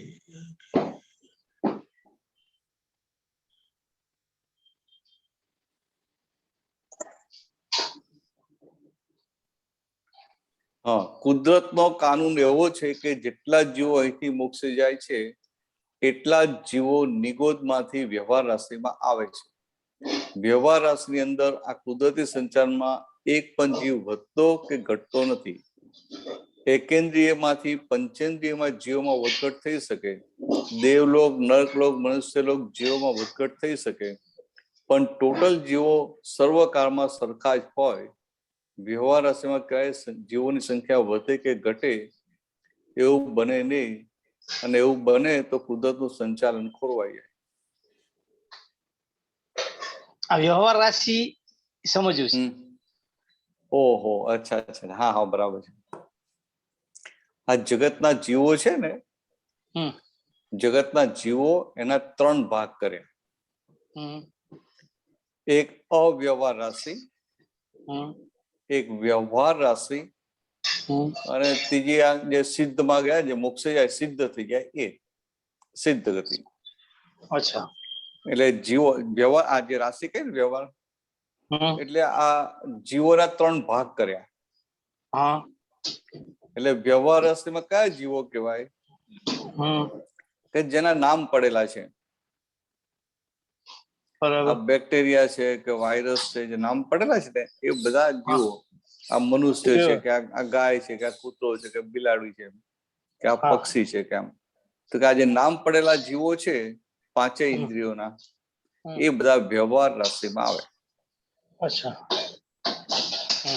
હા, કુદરતનો કાનૂન એવો છે કે જેટલા જીવો અહીંથી મોક્ષે જાય છે એટલા જ જીવો નિગોદમાંથી વ્યવહાર રાશિમાં આવે છે. વ્યવહાર રાશિની અંદર આ કુદરતી સંચારમાં એક પણ જીવ વધતો કે ઘટતો નથી. એકેન્દ્રિયમાંથી પંચેન્દ્રિયમાં જીવોમાં વધઘટ થઈ શકે, દેવલોક, નર્કલોક, મનુષ્યલોક જીવોમાં વધઘટ થઈ શકે, પણ ટોટલ જીવો સર્વકાળમાં સરખા જ હોય. વ્યવહાર રાશિમાં ક્યાંય જીવોની સંખ્યા વધે કે ઘટે એવું બને નહીં, અને એવું બને તો કુદરતનું સંચાલન ખોરવાઈ જાય. આ વ્યવહાર રાશિ સમજવું છે. ઓહો, અચ્છા અચ્છા, હા હા, બરાબર છે. આ જગતના જીવો છે ને, જગતના જીવો એના 3 ભાગ કરે. એક અવ્યવહાર રાશિ, એક વ્યવહાર રાશિ, અને ત્રીજી આ જે સિદ્ધમાં ગયા, જે મોક્ષે જાય, સિદ્ધ થઈ જાય, એ સિદ્ધ ગતિ. અચ્છા. એટલે જીવો વ્યવહાર, આ જે રાશિ કઈ ને વ્યવહાર, એટલે આ જીવોના 3 ભાગ કર્યા. એટલે વ્યવહાર રાશિમાં કયા જીવો કહેવાય કે જેના નામ પડેલા છે. બેક્ટેરિયા છે કે વાયરસ છે, જે નામ પડેલા છે ને, એ બધા જીવો, આ મનુષ્ય છે કે આ ગાય છે કે આ કૂતરો છે કે બિલાડી છે કે આ પક્ષી છે કે આમ, તો કે આ જે નામ પડેલા જીવો છે 5 ઇન્દ્રિયોના, એ બધા વ્યવહાર રાશિમાં આવે.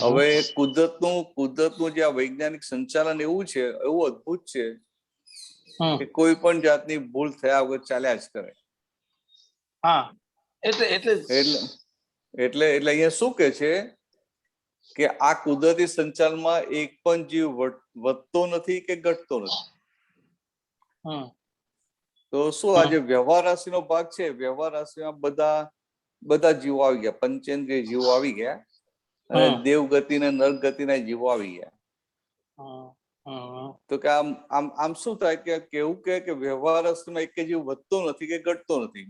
હવે કુદરતનું જે આ વૈજ્ઞાનિક સંચાલન એવું છે, એવું અદ્ભુત છે કે કોઈ પણ જાતની ભૂલ થયા વગર ચાલ્યા જ કરે. એટલે અહીંયા શું કે છે કે આ કુદરતી સંચાલનમાં એક પણ જીવ વધતો નથી કે ઘટતો નથી. તો શું આ જે વ્યવહાર રાશિનો ભાગ છે, વ્યવહાર રાશિમાં બધા જીવો આવી ગયા, પંચેન્દ્રિય જીવો આવી ગયા, અને દેવગતિ ને નરગતિના જીવો આવી ગયા. તો કે આમ શું થાય કે કેવું કે વ્યવહાર રાશિમાં એક જીવ વધતો નથી કે ઘટતો નથી.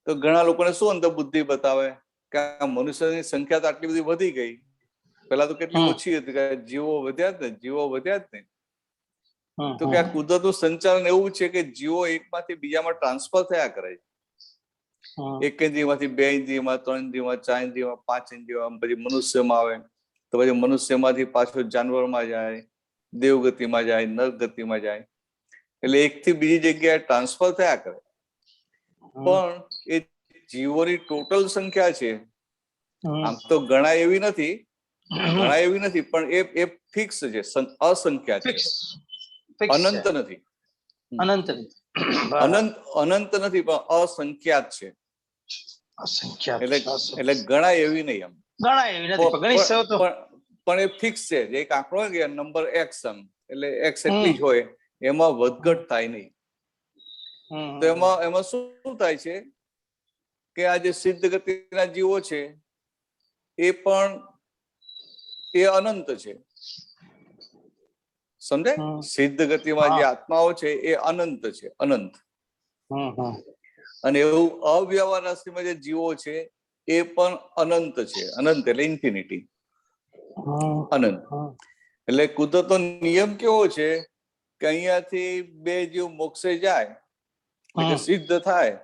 તો ઘણા લોકોને શું અંદર બુદ્ધિ બતાવે કે આ મનુષ્યની સંખ્યા તો આટલી બધી વધી ગઈ, પેલા તો કેટલી ઓછી હતી કે જીવો વધ્યા જ ને તો કે આ કુદરતનું સંચાલન એવું છે કે જીવો એકમાંથી બીજામાં ટ્રાન્સફર થયા કરે છે. 1 ઇન્દ્રિયમાંથી 2 ઇન્દ્રિયમાં, 3 ઇન્દ્રિયમાં, 4 ઇન્દ્રિયમાં, 5 ઇન્દ્રિયમાં, પછી મનુષ્યમાં આવે તો પછી મનુષ્યમાંથી પાછો જાનવરમાં જાય, દેવગતિમાં જાય, નરગતિમાં જાય, એટલે એકથી બીજી જગ્યાએ ટ્રાન્સફર થયા કરે. પણ એ જીવોની ટોટલ સંખ્યા છે આમ તો ગણા એવી નથી પણ એ ફિક્સ છે, અસંખ્યા છે, અનંત નથી, અનંત નથી પણ અસંખ્યાત છે. એટલે ગણા એવી નહીં એમ, પણ એ ફિક્સ છે. એક આંકડો હોય કે નંબર એક્સ એટલે એક્સ એટલી જ હોય, એમાં વધઘટ થાય નહીં. તો એમાં શું થાય છે કે આ જે સિદ્ધ ગતિના જીવો છે એ પણ એ અનંત છે, સમજાય? સિદ્ધ ગતિમાં જે આત્માઓ છે એ અનંત છે, અનંત. અને એવું અવ્યવહાર રાશિમાં જે જીવો છે એ પણ અનંત છે, અનંત એટલે ઇન્ફિનિટી, અનંત. એટલે કુદરતનો નિયમ કેવો છે કે અહીંયાથી 2 જીવ મોક્ષે જાય એટલે સિદ્ધ થાય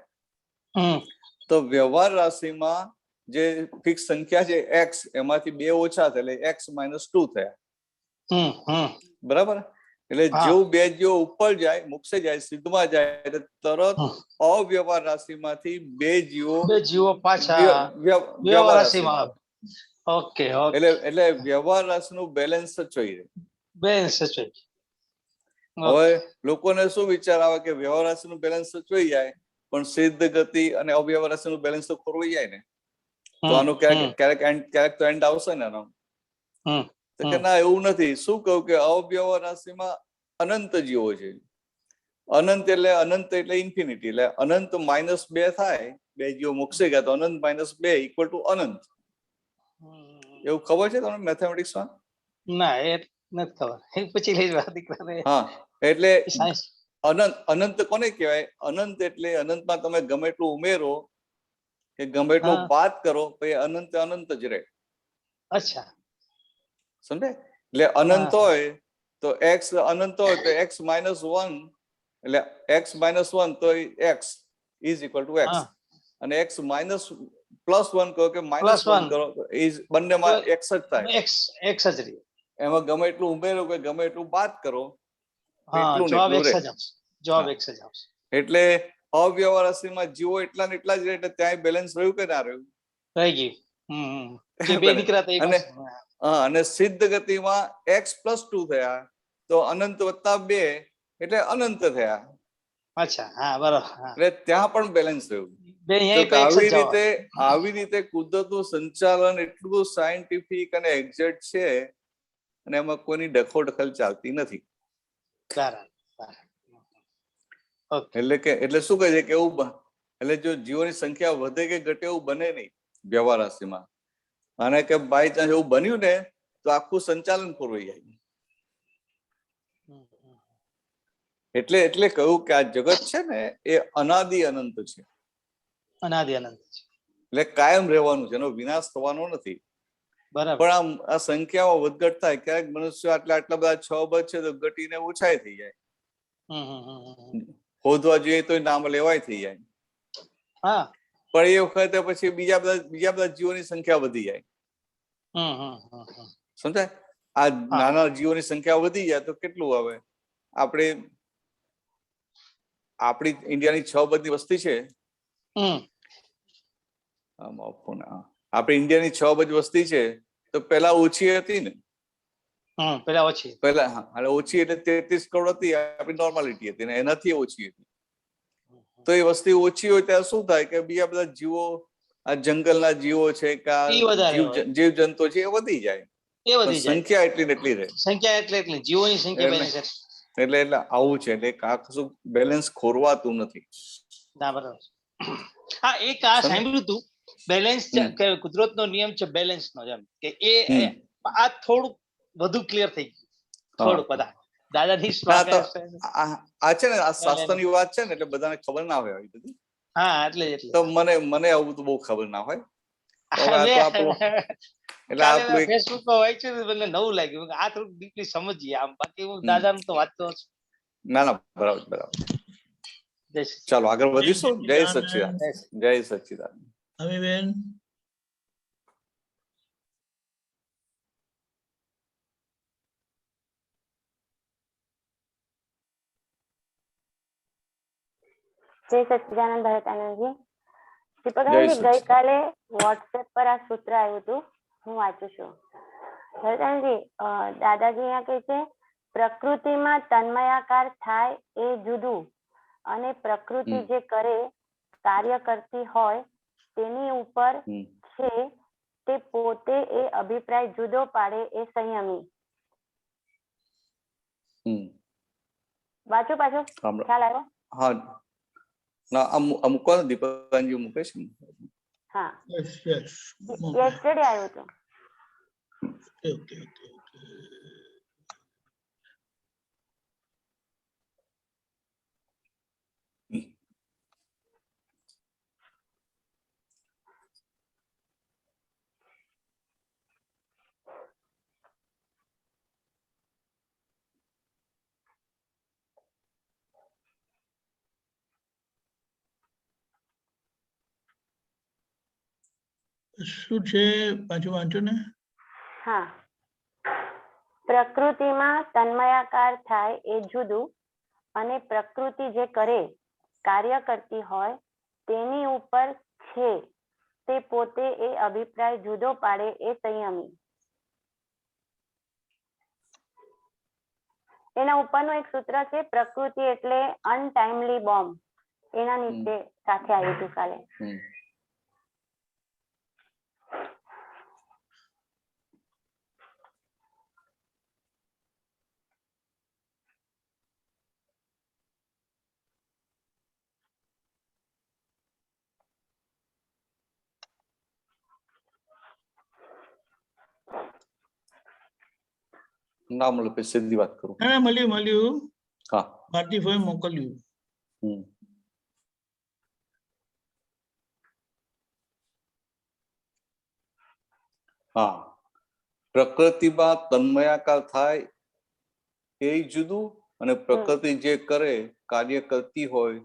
તો વ્યવહાર રાશિમાં જે ફિક્સ સંખ્યા છે એક્સ, એમાંથી 2 ઓછા થાય એટલે x - 2 થયા, બરાબર? એટલે જેવું 2 જીવો ઉપર જાય, મોક્ષે જાય, સિદ્ધમાં જાય એટલે તરત અવ્યવહાર રાશિમાંથી 2 જીવો પાછા વ્યવહાર રાશિમાં. એટલે વ્યવહાર રાશિનું બેલેન્સ સચવાઈ રહે. હવે લોકોને શું વિચાર આવે કે વ્યવહાર રાશિનું બેલેન્સ સચવાઈ જાય પણ સિદ્ધ ગતિ અને અવ્યવહાર રાશિનું બેલેન્સ તો ખોરવાઈ જાય ને, તો આનું ક્યારેક તો એન્ડ આવશે ને આનો. તો કે ના, એવું નથી. શું કહું કે અવ્યવહાર રાશિમાં અનંત જીવો છે. અનંત એટલે ઇન્ફિનિટી, એટલે અનંત -2 થાય, 2 જીવો મોક્ષે ગયા તો અનંત -2 = અનંત. એવું ખબર છે તમને મેથેમેટિક્સમાં? ના, એ નથી ખબર. પછી લઈ વાત. હા, એટલે અનંત કોને કહેવાય? અનંત એટલે અનંતમાં તમે ગમે એટલું ઉમેરો કે ગમે એટલું બાદ કરો તો એ અનંત જ રહે. અચ્છા, સમજે? એટલે અનંત હોય તો x અનંત હોય તો x - 1 એટલે x - 1 તો x = x, અને x +1 કહો કે -1 કરો બંનેમાં x જ થાય, x જ રહે. એમાં ગમે એટલું ઉમેરો કે ગમે એટલું બાદ કરો જવાબ x જ આવશે. એટલે અવ્યવહાર રાશિમાં જીવો એટલા ને એટલા જ રહે, એટલે ત્યાં બેલેન્સ રહ્યું કે ના રહ્યું? રહી ગયું. અને સિદ્ધ ગતિમાં x + 2 થયા તો અનંત + 2 એટલે અનંત થયા. અચ્છા, હા, બરાબર. એટલે ત્યાં પણ બેલેન્સ રહ્યું. આવી રીતે કુદરતનું સંચાલન એટલું સાયન્ટિફિક અને એક્ઝેક્ટ છે અને એમાં કોઈની દખલ ચાલતી નથી. એટલે શું કહે છે કે એવું, એટલે જો જીવોની સંખ્યા વધે કે ઘટે એવું બને નહીં વ્યવહાર રાશિમાં. અને કે બાય ચાન્સ એવું બન્યું ને તો આખું સંચાલન ખોરવાઈ જાય. એટલે કહ્યું કે આ જગત છે ને એ અનાદિ અનંત છે, એટલે કાયમ રહેવાનું છે, એનો વિનાશ થવાનો નથી. પણ આ સંખ્યામાં વધઘટ થાય. ક્યારેક મનુષ્ય આટલા બધા 6 અબજ છે તો ઘટીને ઓછાય થઈ જાય, શોધવા જોઈએ તો નામ લેવાય થઈ જાય. પણ એ વખતે પછી બીજા બધા જીવોની સંખ્યા વધી જાય. સમજાય? આ નાના જીવોની સંખ્યા વધી જાય તો કેટલું આવે? આપણી ઇન્ડિયાની 6 અબજની વસ્તી છે. આપણી ઇન્ડિયાની 6 અબજ વસ્તી છે તો પેલા ઓછી હતી ને? પેલા ઓછી એટલે 33 કરોડ હતી, આપણી નોર્માલિટી હતી ને એનાથી ઓછી હતી. તો એ વસ્તી ઓછી હોય ત્યારે શું થાય કે બીજા બધા જીવો, આ જંગલના જીવો છે કે જીવ જંતુ છે એ વધી જાય, સંખ્યા એટલી ને એટલી રહે. જીવોની સંખ્યા એટલે આવું છે. એટલે આખું બેલેન્સ ખોરવાતું નથી. હા, એક આ સાંભળ્યું હતું બેલેન્સ, કુદરતનો નિયમ છે બેલેન્સ નો, જેમ કે એ આ થોડું વધુ ક્લિયર થઈ ગયું. થોડું બધા દાદાજી આ છે ને, આ શાસ્ત્રની વાત છે ને એટલે બધાને ખબર ના હોય આવી બધી. હા, એટલે તો મને આવું તો બહુ ખબર ના હોય. ફેસબુક પર વાંચ્યું મને નવું લાગ્યું, આ થોડુંક ડીપલી સમજીએ આમ, બાકી હું દાદાનું તો વાંચતો છું. ના બરાબર. ચાલો આગળ વધીશું. જય સચ્ચિદાનંદ. જય સચ્ચિદાનંદ. હવે બેન જય સચ્ચિદાનંદ ભરતાનંદજી. દીપકભાઈ, ગઈકાલે વોટ્સએપ પર આ સૂત્ર આવ્યું હતું, હું વાંચું છું. ભરતાનંદજી, દાદાજી અહીંયા કહે છે પ્રકૃતિમાં તન્મયાકાર થાય એ જુદું, અને પ્રકૃતિ જે કરે કાર્ય કરતી હોય તેની ઉપર છે તે પોતે એ અભિપ્રાય જુદો પાડે એ સંયમી. વાંચો પાછો, ખ્યાલ આવ્યો? હા ના, અમુક દીપકજી મૂકે છે. હા, યસ્ટરડે આવ્યું હતું. શું છે પાછું વાંચો ને. હા, પ્રકૃતિમાં તન્મયાકાર થાય એ જુદું, અને પ્રકૃતિ જે કરે કાર્ય કરતી હોય તેની ઉપર છે તે પોતે એ અભિપ્રાય જુદો પાડે એ સંયમી. એના ઉપરનું એક સૂત્ર છે પ્રકૃતિ એટલે અનટાઈમલી બોમ્બ, એના નીચે સાથે આવ્યું હતું કાલે. ના મળે પછી સીધી વાત કરું. હા, મળ્યું. હા, ભારતીભાઈ મોકલ્યું. હા, પ્રકૃતિમાં તન્મયાકાર થાય એ જુદું, અને પ્રકૃતિ જે કરે કાર્ય કરતી હોય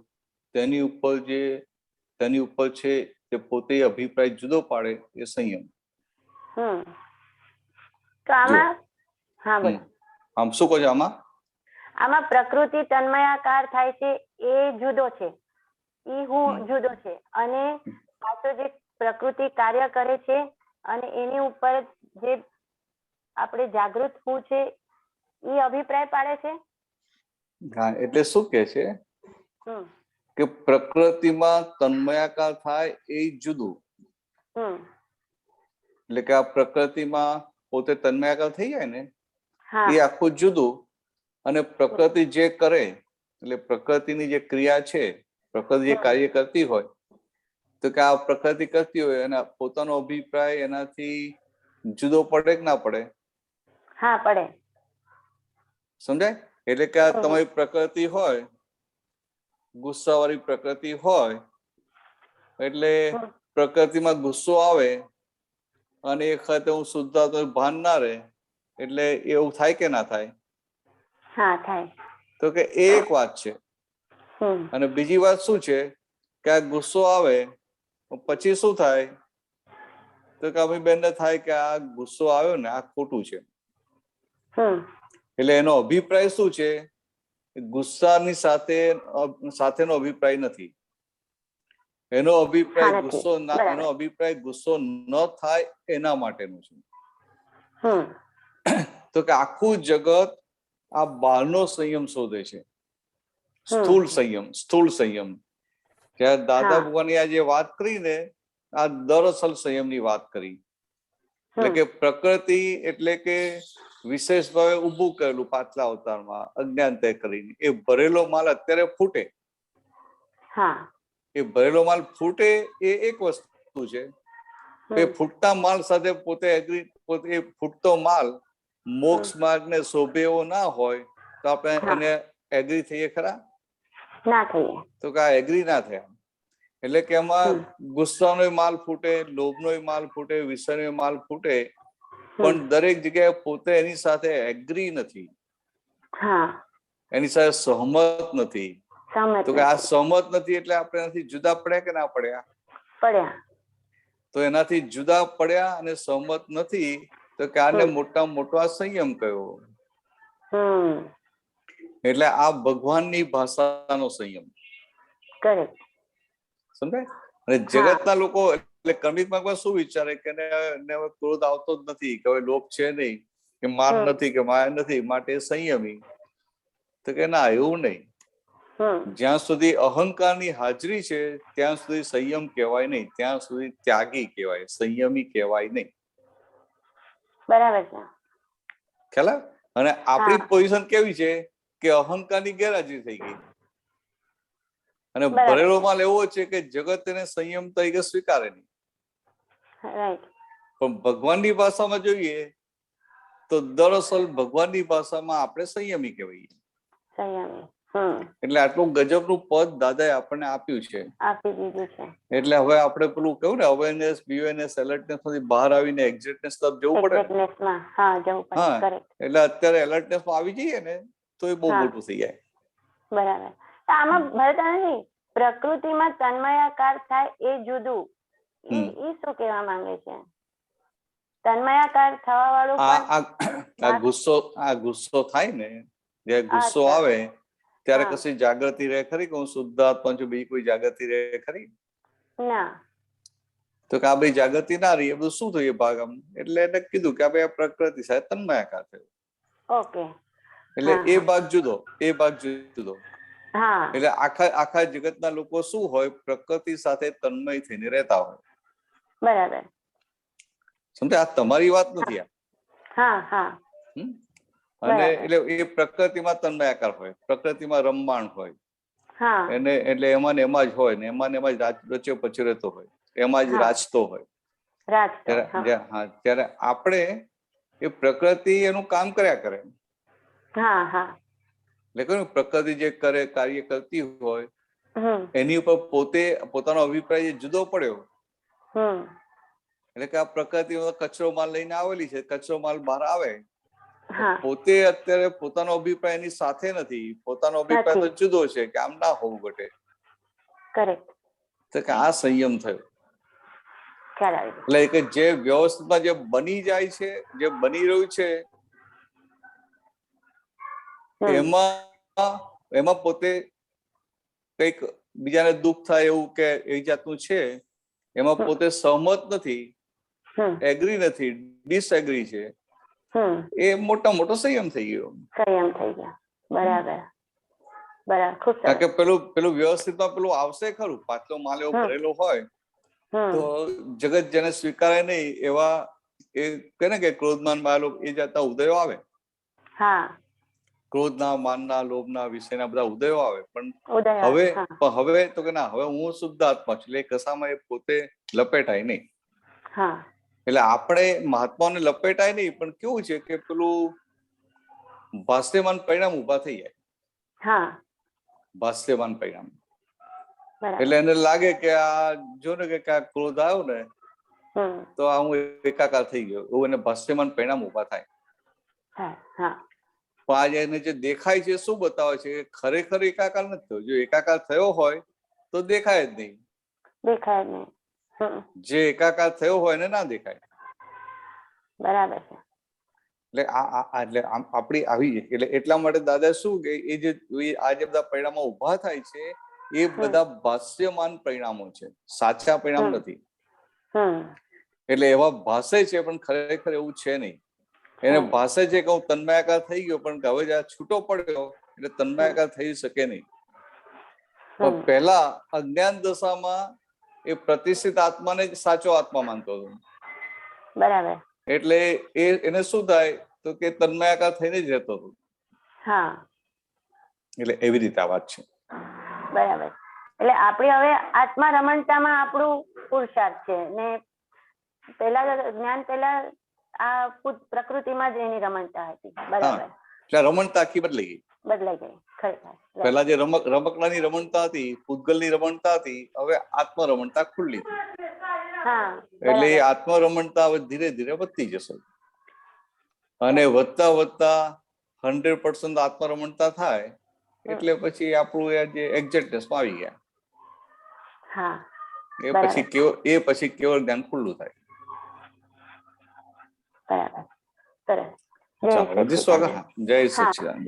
તેની ઉપર છે તે પોતે અભિપ્રાય જુદો પાડે એ સંયમ. તો આમાં હા બોલો. આમ શું કહો છો? આમાં પ્રકૃતિ તન્મયાકાર થાય છે એ જુદો છે, ઈ હું જુદો છે, અને પાછો જે પ્રકૃતિ કાર્ય કરે છે અને એની ઉપર જે આપણે જાગૃત હું છે એ અભિપ્રાય પાડે છે. હા, એટલે શું કે છે કે પ્રકૃતિમાં તન્મયાકાર થાય એ જુદું, એટલે કે આ પ્રકૃતિમાં પોતે તન્મયાકાર થઈ જાય ને એ આખું જુદું, અને પ્રકૃતિ જે કરે એટલે પ્રકૃતિની જે ક્રિયા છે, પ્રકૃતિ જે કાર્ય કરતી હોય તો કે આ પ્રકૃતિ કરતી હોય અને પોતાનો અભિપ્રાય એનાથી જુદો પડે કે ના પડે? હા, પડે. સમજાય? એટલે કે આ તમારી પ્રકૃતિ હોય, ગુસ્સાવાળી પ્રકૃતિ હોય, એટલે પ્રકૃતિમાં ગુસ્સો આવે અને એ વખતે હું શુદ્ધાત્મા ભાન ના રહે, એટલે એવું થાય કે ના થાય? હા, થાય. તો કે એ એક વાત છે. અને બીજી વાત શું છે કે આ ગુસ્સો આવે પછી શું થાય તો કે અમીબેન ને થાય કે આ ગુસ્સો આવ્યો ને આ ખોટું છે, એટલે એનો અભિપ્રાય શું છે? ગુસ્સાની સાથેનો અભિપ્રાય નથી. એનો અભિપ્રાય ગુસ્સો ન થાય એના માટેનો છે. તો કે આખું જગત આ બહારનો સંયમ શોધે છે, સ્થૂળ સંયમ. ત્યારે દાદા ભગવાનની આ જે વાત કરી ને આ દરઅસલ સંયમની વાત કરી. એટલે કે પ્રકૃતિ એટલે કે વિશેષ ભાવે ઉભું કરેલું પાછલા અવતારમાં અજ્ઞાનતે કરીને એ ભરેલો માલ અત્યારે ફૂટે. એ ભરેલો માલ ફૂટે એ એક વસ્તુ છે. એ ફૂટતા માલ સાથે પોતે ફૂટતો માલ મોક્ષ માર્ગ ને શોભે એવો ના હોય તો આપણે એને એગ્રી થઈએ ખરા? ના થઈએ. તો કે આ એગ્રી ના થયા. એટલે કે એમાં ગુસ્સાનો માલ ફૂટે, લોભનો માલ ફૂટે, વિષયનો માલ ફૂટે, પણ દરેક જગ્યાએ પોતે એની સાથે એગ્રી નથી, એની સાથે સહમત નથી. તો કે આ સહમત નથી એટલે આપણે એનાથી જુદા પડ્યા કે ના પડ્યા? પડ્યા. તો એનાથી જુદા પડ્યા અને સહમત નથી, તો કે આને મોટામાં મોટો આ સંયમ કયો. એટલે આ ભગવાનની ભાષાનો સંયમ. સમજાય? અને જગતના લોકો એટલે કર્મિક માર્ગમાં શું વિચારે કે હવે ક્રોધ આવતો જ નથી, કે હવે લોભ છે નહીં, કે માન નથી, કે માયા નથી, માટે સંયમી. તો કે ના, એવું નહીં. જ્યાં સુધી અહંકારની હાજરી છે ત્યાં સુધી સંયમ કહેવાય નહીં, ત્યાં સુધી ત્યાગી કહેવાય, સંયમી કહેવાય નહીં. બરાબર છે. ખ્યાલ? અને આપણી પોઝિશન કેવી છે કે અહંકારની ગેરહાજરી થઈ ગઈ, અને ભરેલો માલ એવો છે કે જગત એને સંયમ તરીકે સ્વીકારે નહીં. પણ ભગવાનની ભાષામાં જોઈએ તો દરઅસલ ભગવાનની ભાષામાં આપણે સંયમી કહેવાય. એટલે આટલું ગજબનું પદ દાદાએ આપણને આપ્યું છે. એટલે હવે આપણે પેલું કહ્યું ને, અવેરનેસ, બીવેરનેસ, એલર્ટનેસ માંથી બહાર આવીને એક્ઝેક્ટનેસ તરફ જવું પડે. હા, એટલે અત્યારે એલર્ટનેસ માં આવી જઈએ ને તો એ બહુ મોટું થઈ જાય. બરાબર. આમાં ભરતાનંદજી, પ્રકૃતિમાં તન્મયાકાર થાય એ જુદું, એ શું કહેવા માંગે છે? તન્મયાકાર થવા વાળું આ ગુસ્સો થાય ને, જે ગુસ્સો આવે ત્યારે કશી જાગૃતિ રહે ખરી કે હું શુદ્ધ આત્મા છું, બીજી કોઈ જાગૃતિ રહે ખરી? ના. તો કે આ બધી જાગૃતિ ના રહી, એ બધું શું થયું ભાગ આમ? એટલે એને કીધું કે આ પ્રકૃતિ સાથે તન્મયાકાર થયો. ઓકે. એટલે એ ભાગ જુદો, એ ભાગ જુદો. એટલે આખા જગતના લોકો શું હોય? પ્રકૃતિ સાથે તન્મય થઈને રહેતા હોય. બરાબર. સમજે? આ તમારી વાત નથી આ. અને એટલે એ પ્રકૃતિમાં તન્મયાકાર હોય, પ્રકૃતિમાં રમમાણ હોય, એને એટલે એમાં ને એમાં જ હોય, ને એમાં ને એમાં જ રચ્યો પચ્યો રહેતો હોય, એમાં જ રાજતો હોય. ત્યારે આપણે એ પ્રકૃતિ એનું કામ કર્યા કરે. એટલે કહ્યું પ્રકૃતિ જે કરે, કાર્ય કરતી હોય, એની ઉપર પોતે પોતાનો અભિપ્રાય જુદો પડ્યો. એટલે કે આ પ્રકૃતિ કચરો માલ લઈને આવેલી છે, કચરો માલ બહાર આવે, પોતે અત્યારે પોતાનો અભિપ્રાય એની સાથે નથી, પોતાનો અભિપ્રાય તો જુદો છે કે આમ ના હોવું ઘટે. તો કે આ સંયમ થયો. એટલે કે જે વ્યવસ્થિતમાં જે બની જાય છે, જે બની રહ્યું છે, એમાં પોતે કઈક બીજાને દુઃખ થાય એવું કે એ જાતનું છે, એમાં પોતે સહમત નથી, એગ્રી નથી, ડિસએગ્રી છે, એ મોટા મોટો સંયમ થઈ ગયો. બરાબર. કારણ કે પેલું વ્યવસ્થિતમાં પેલું આવશે ખરું, પાછલો માલ એવો ભરેલો હોય તો જગત જેને સ્વીકારે નહીં એવા એ કહે ને કે ક્રોધમાન માલો એ જાતના ઉદયો આવે. ક્રોધના, માનના, લોભના, વિષયના બધા ઉદયો આવે. પણ હવે તો કે ના, હવે હું શુદ્ધ આત્મા છું, એટલે કશામાં એ પોતે લપેટાય નહીં. એટલે આપણે મહાત્માને લપેટાય નહીં, પણ કેવું છે કે પેલું ભાષ્યમાન પરિણામ ઉભા થઈ જાય. ભાષ્યમાન પરિણામ એટલે એને લાગે કે આ જો ને કે આ ક્રોધ આવ્યો ને તો આ હું એકાકાર થઈ ગયો, એવું એને ભાષ્યમાન પરિણામ ઉભા થાય. પણ આજે એને જે દેખાય છે શું બતાવે છે? ખરેખર એકાકાર નથી થયો. જો એકાકાર થયો હોય તો દેખાય જ નહીં. જે એકાકાર થયો હોય એને ના દેખાય. બરાબર છે. એટલે આપણી આવી એટલે એટલા માટે દાદા શું કે એ જે આ જે બધા પરિણામો ઉભા થાય છે એ બધા ભાષ્યમાન પરિણામો છે, સાચા પરિણામ નથી. એટલે એવા ભાષે છે પણ ખરેખર એવું છે નહીં. એને ભાષે છે કે હું તન્મયાકાર થઈ ગયો, પણ હવે જયારે છૂટો પડ્યો એટલે તન્મયાકાર થઈ શકે નહીં. પણ પહેલા અજ્ઞાન દશામાં એ પ્રતિષ્ઠિત આત્માને જ સાચો આત્મા માનતો હતો. બરાબર. એટલે એને શું થાય તો કે તન્મયાકાર થઈને જ રહેતો હતો. એટલે એવી રીતે આ વાત છે. બરાબર. એટલે આપણે હવે આત્મા રમણતામાં આપણું પુરુષાર્થ છે ને પેલા જ્ઞાન પેલા આ પ્રકૃતિમાં જ એની રમણતા હતી. બરાબર. એટલે રમણતા આખી બદલાઈ ગઈ. ખરેખર પહેલા જે રમકડાની રમણતા હતી, પૂતગલની રમણતા હતી, હવે આત્મરમણતા ખુલ્લી થઈ. એટલે એ આત્મરમણતા હવે ધીરે ધીરે વધતી જશે અને વધતા વધતા 100% આત્મરમણતા થાય એટલે પછી આપણું જે એક્ઝેક્ટનેસમાં આવી ગયા. એ પછી કેવળ જ્ઞાન ખુલ્લું થાય. જય સચ્ચિદાનંદ.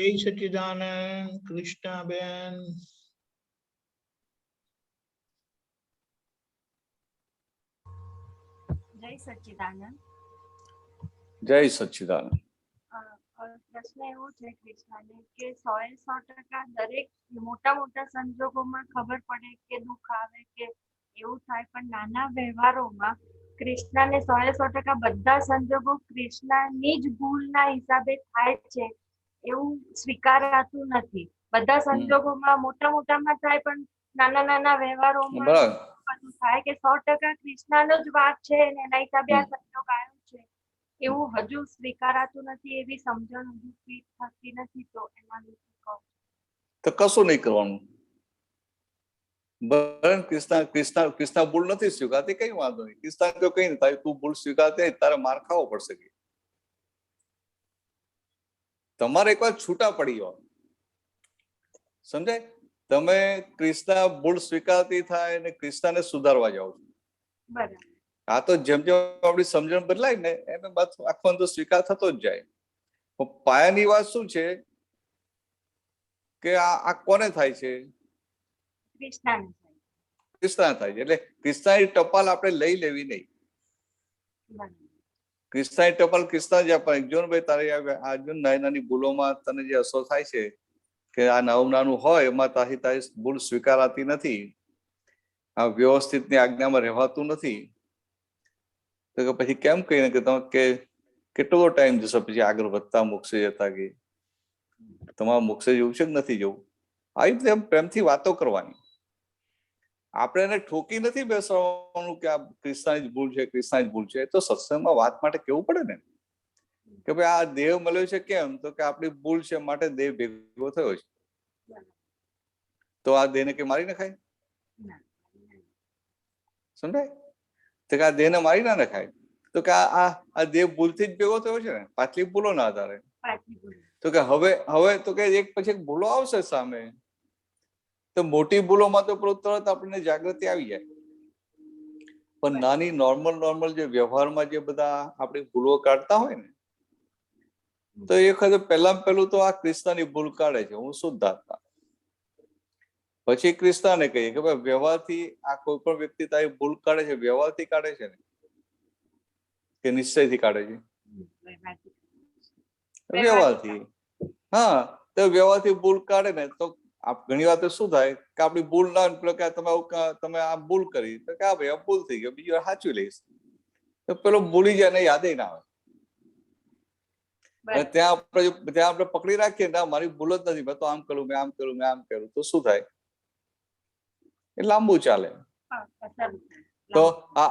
જય સચ્ચિદાનંદ. કૃષ્ણાબેન. જય સચ્ચિદાનંદ. જય સચ્ચિદાનંદ. પ્રશ્ન એવો છે કૃષ્ણાને કે 100% દરેક મોટા મોટા સંજોગોમાં ખબર પડે કે દુઃખ આવે કે એવું થાય, પણ નાના વ્યવહારોમાં કૃષ્ણને 100% બધા સંજોગો કૃષ્ણની જ ભૂલના હિસાબે થાય છે એવું સ્વીકારાતું નથી. બધા સંજોગોમાં મોટા મોટામાં થાય, પણ નાના નાના વ્યવહારોમાં થાય કે 100% કૃષ્ણનો જ વાંક છે અને એના હિસાબે આ સંજોગ આવ્યો છે એવું હજુ સ્વીકારાતું નથી, એવી સમજણ હજુ થતી નથી. તો એમાં તો કશું નહીં કરવાનું. કૃષ્ણ ભૂલ નથી સ્વીકારતી, કઈ વાંધો નહીં. કૃષ્ણ તો કઈ નહીં થાય, તું ભૂલ સ્વીકારતી તારે માર ખાવો પડશે. તમારે એક વાર છૂટા પડી જવાનું, સમજાય? તમે કૃષ્ણ ભૂલ સ્વીકારતી થાય ને કૃષ્ણને સુધારવા જાઓ છો. આ તો જેમ જેમ આપણી સમજણ બદલાય ને એમ આખો તો સ્વીકાર થતો જ જાય. પાયાની વાત શું છે કે આ કોને થાય છે? કૃષ્ણ થાય છે. એટલે કૃષ્ણની ટપાલ આપણે લઈ લેવી નહીં. કૃષ્ણની ટપાલ કૃષ્ણ જ આપવાની. જો ને ભાઈ તારે આ જો નાની નાની ભૂલોમાં તને જે અસર થાય છે કે આ નાનું નાનું હોય એમાં તારી ભૂલ સ્વીકારાતી નથી, આ વ્યવસ્થિતની આજ્ઞામાં રહેવાતું નથી, તો પછી કેમ કહીને કે તમે કે કેટલો ટાઈમ જશે પછી આગળ વધતા મોક્ષે જતા કે તમારા મોક્ષે જવું છે કે નથી જવું? આવી રીતે પ્રેમથી વાતો કરવાની. આપણે એને ઠોકી નથી બેસવાનું કે આ કૃષ્ણની જ ભૂલ છે, કૃષ્ણની જ ભૂલ છે. તો સત્સંગમાં વાત માટે કેવું પડે ને કે ભાઈ આ દેહ મળ્યો છે કેમ? તો કે આપણી ભૂલ છે માટે દેહ ભેગો થયો છે. તો આ દેહને કે મારી નખાય? સમજાય? તો કે આ દેહને મારી ના નખાય. તો કે આ દેહ ભૂલથી જ ભેગો થયો છે ને, પાછલી ભૂલો ના આધારે. તો કે હવે તો કે એક પછી એક ભૂલો આવશે સામે, તો મોટી ભૂલોમાં તો તરત આપણને જાગૃતિ આવી જાય. પણ નાની નોર્મલ જે વ્યવહારમાં જે બધા આપણી ભૂલો કાઢતા હોય ને, તો એ વખતે પહેલું તો આ કૃષ્ણની ભૂલ કાઢે છે, હું શુદ્ધ આત્મા. પછી કૃષ્ણને કહીએ કે ભાઈ વ્યવહારથી આ કોઈ પણ વ્યક્તિ તારી ભૂલ કાઢે છે, વ્યવહારથી કાઢે છે ને કે નિશ્ચયથી કાઢે છે? વ્યવહારથી. હા, તો વ્યવહારથી ભૂલ કાઢે ને તો ઘણી વાર શું થાય કે આપણી ભૂલ ના કે તમે આ ભૂલ કરી તો કે ભાઈ ભૂલ થઈ ગયો, બીજી વાર સાચવી લઈશ. તો પેલો ભૂલી જાય ને યાદ ના આવે. ત્યાં આપણે પકડી રાખીએ ને મારી ભૂલ જ નથી, મેં તો આમ કરું, મેં આમ કર્યું, મેં આમ કર્યું, તો શું થાય? એ લાંબુ ચાલે. તો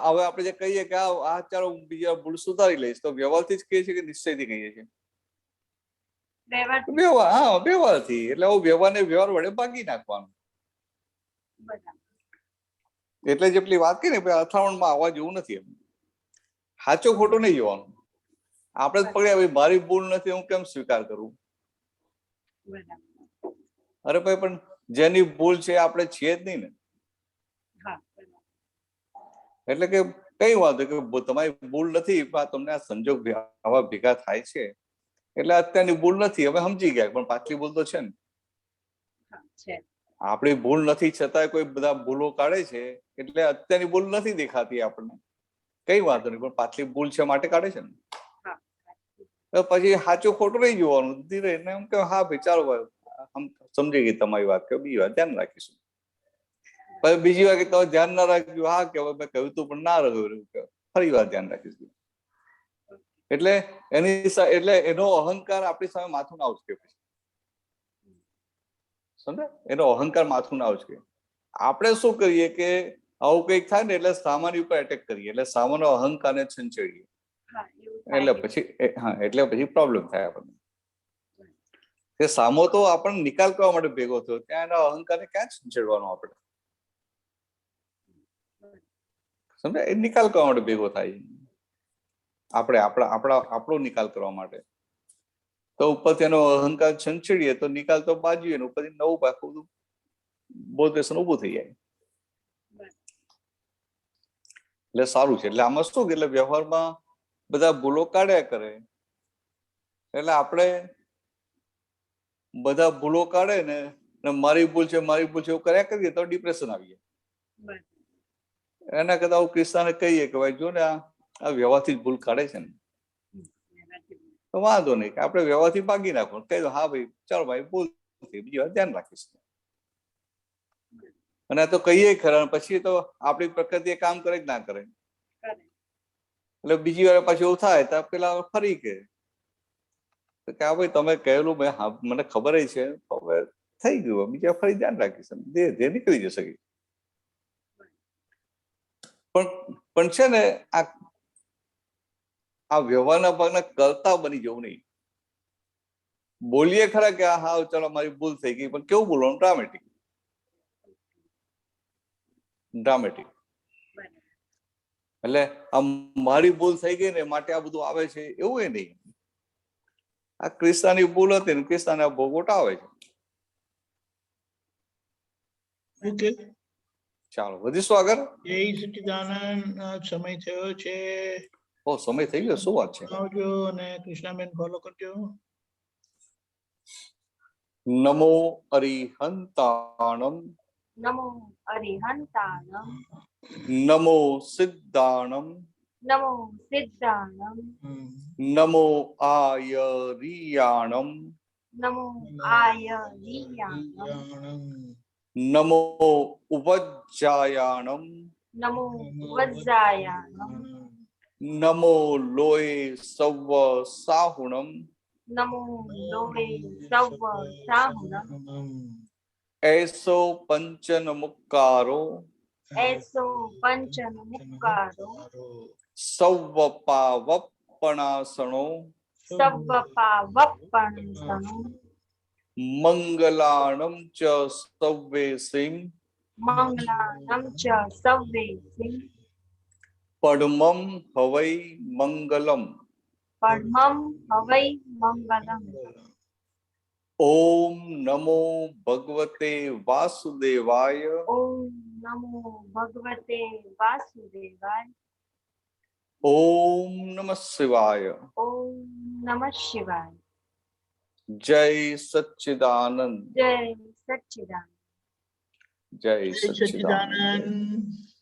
હવે આપણે જે કહીએ કે આ ચાલો બીજી વાર ભૂલ સુધારી લઈશ, તો વ્યવહારથી જ કહીએ છીએ કે નિશ્ચયથી કહીએ છીએ? વ્યવહારથી. એટલે વ્યવહારને વ્યવહાર વડે ભાગી નાખવાનું. એટલે જે પેલી વાત કરી ને અથડામણમાં આવવા જેવું નથી. એમ સાચો ખોટો નહીં જોવાનું. આપણે જ પકડ્યા મારી ભૂલ નથી, હું કેમ સ્વીકાર કરું? અરે ભાઈ પણ જેની ભૂલ છે આપણે છીએ જ નહીં ને. એટલે કે કઈ વાંધો કે તમારી ભૂલ નથી, તમને આ સંજોગ આવા ભેગા થાય છે એટલે અત્યારની ભૂલ નથી, હવે સમજી ગયા, પણ પાછલી ભૂલ તો છે ને. આપણી ભૂલ નથી છતાં કોઈ બધા ભૂલો કાઢે છે એટલે અત્યારની ભૂલ નથી દેખાતી આપણને, કઈ વાંધો નહીં, પણ પાછલી ભૂલ છે માટે કાઢે છે ને. પછી સાચું ખોટું નહીં જોવાનું, ધીરે એમ કે હા ભાઈ ચાલો સમજી ગઈ તમારી વાત, કે બીજી વાત ધ્યાન રાખીશું. પછી બીજી વાર કે તમે ધ્યાન ના રાખ્યું, હા કે મેં કહ્યું તું પણ ના રહ્યું, ફરી વાર ધ્યાન રાખીશું. એટલે એનો અહંકાર આપણી સામે માથું ના ઉચકે. પછી સમજે? એનો અહંકાર માથું ના ઉચકે. આપણે શું કરીએ કે આવું કંઈક થાય ને એટલે સામાન્ય ઉપર એટેક કરીએ, એટલે સામાન્ય અહંકારને છંછેડીએ. એટલે પછી એટલે પછી પ્રોબ્લેમ થાય આપણને. કે સામો તો આપણને નિકાલ કરવા માટે ભેગો થયો, ત્યાં એના અહંકારને ક્યાં છેડવાનો આપણે? સમજાય? એ નિકાલ કરવા માટે ભેગો થાય. આપણે આપણો નિકાલ કરવા માટે તો ઉપરથી એનો અહંકાર છંછેડીએ તો નિકાલ તો બાજુએ, ઉપરથી નવું પાછું બોધેશન ઉભું થઈ જાય. એટલે સારું છે. એટલે આમાં શું, એટલે વ્યવહારમાં બધા ભૂલો કાઢ્યા કરે, એટલે આપણે બધા ભૂલો કાઢે ને મારી ભૂલ છે એવું કર્યા કરીએ તો ડિપ્રેશન આવી જાય. એના કરતા હું ક્રિષ્નાને કહીએ કે ભાઈ જો ને આ વ્યવહારથી જ ભૂલ કાઢે છે ને, તો વાંધો નહીં, કે આપણે વ્યવહારથી ભાગી નાખો, કહી દો હા ભાઈ ચાલો ભાઈ ભૂલ થઈ, બીજી વાર ધ્યાન રાખીશ. અને તો કહીએ ખરા, પછી તો આપણી પ્રકૃતિ કામ કરે કે ના કરે, એટલે બીજી વાર પાછું એવું થાય તો પેલા ફરી કે હા ભાઈ તમે કહેલું મને ખબર છે, હવે થઈ ગયું, બીજી વાર ફરી ધ્યાન રાખીશ, ધ્યેય નીકળી જશે. પણ છે ને આ વ્યવહારના ભાગના કરતા બની જવું નહીં. બોલીએ ખરા કે હા ચાલો મારી ભૂલ થઈ ગઈ, પણ કેવું બોલવાનું? ડ્રામેટિક. એટલે આ મારી ભૂલ થઈ ગઈ ને માટે આ બધું આવે છે એવું એ નહીં. આ ક્રિષ્નાની ભૂલ હતી ને ક્રિષ્નાને ભોગવટ આવે છે. ઓકે, ચાલો વધીશું આગળ. જય સચ્ચિદાનંદ. સમય થયો છે. સમય થઈ ગયો, શું વાત છે? આવજો અને કૃષ્ણાબેન ફોલો કરજો. નમો અરિહંતાણમ. નમો અરિહંતાણમ. નમો સિદ્ધાણમ. નમો સિદ્ધાણમ. નમો આયરિયાણમ. નમો આયરિયાણમ. નમો ઉપજ્જાયાણમ. નમો વજ્જાયાણમ. નમો લોય સવ સાહુણમ. નમો લોહે સવ સાહુણમ. એસો પંચન મુક્કારો. એસો પંચન મુક્કારો. સવ પાવપણાસણો. સવ પાવપણાસણો. મંગલાણમ ચ સવ્વે સિંહ. મંગલાણમ ચ સવ્વે સિંહ. પડમમ હવૈ મંગલમ. પડમમ હવૈ મંગલમ. ઓમ નમો ભગવતે વાસુદેવાય. ઓમ નમો ભગવતે વાસુદેવાય. ઓમ નમઃ શિવાય. ઓમ નમઃ શિવાય. જય સચ્ચિદાનંદ. જય સચ્ચિદાનંદ. જય જય સચ્ચિદાનંદ. સચ્ચિદાનંદ.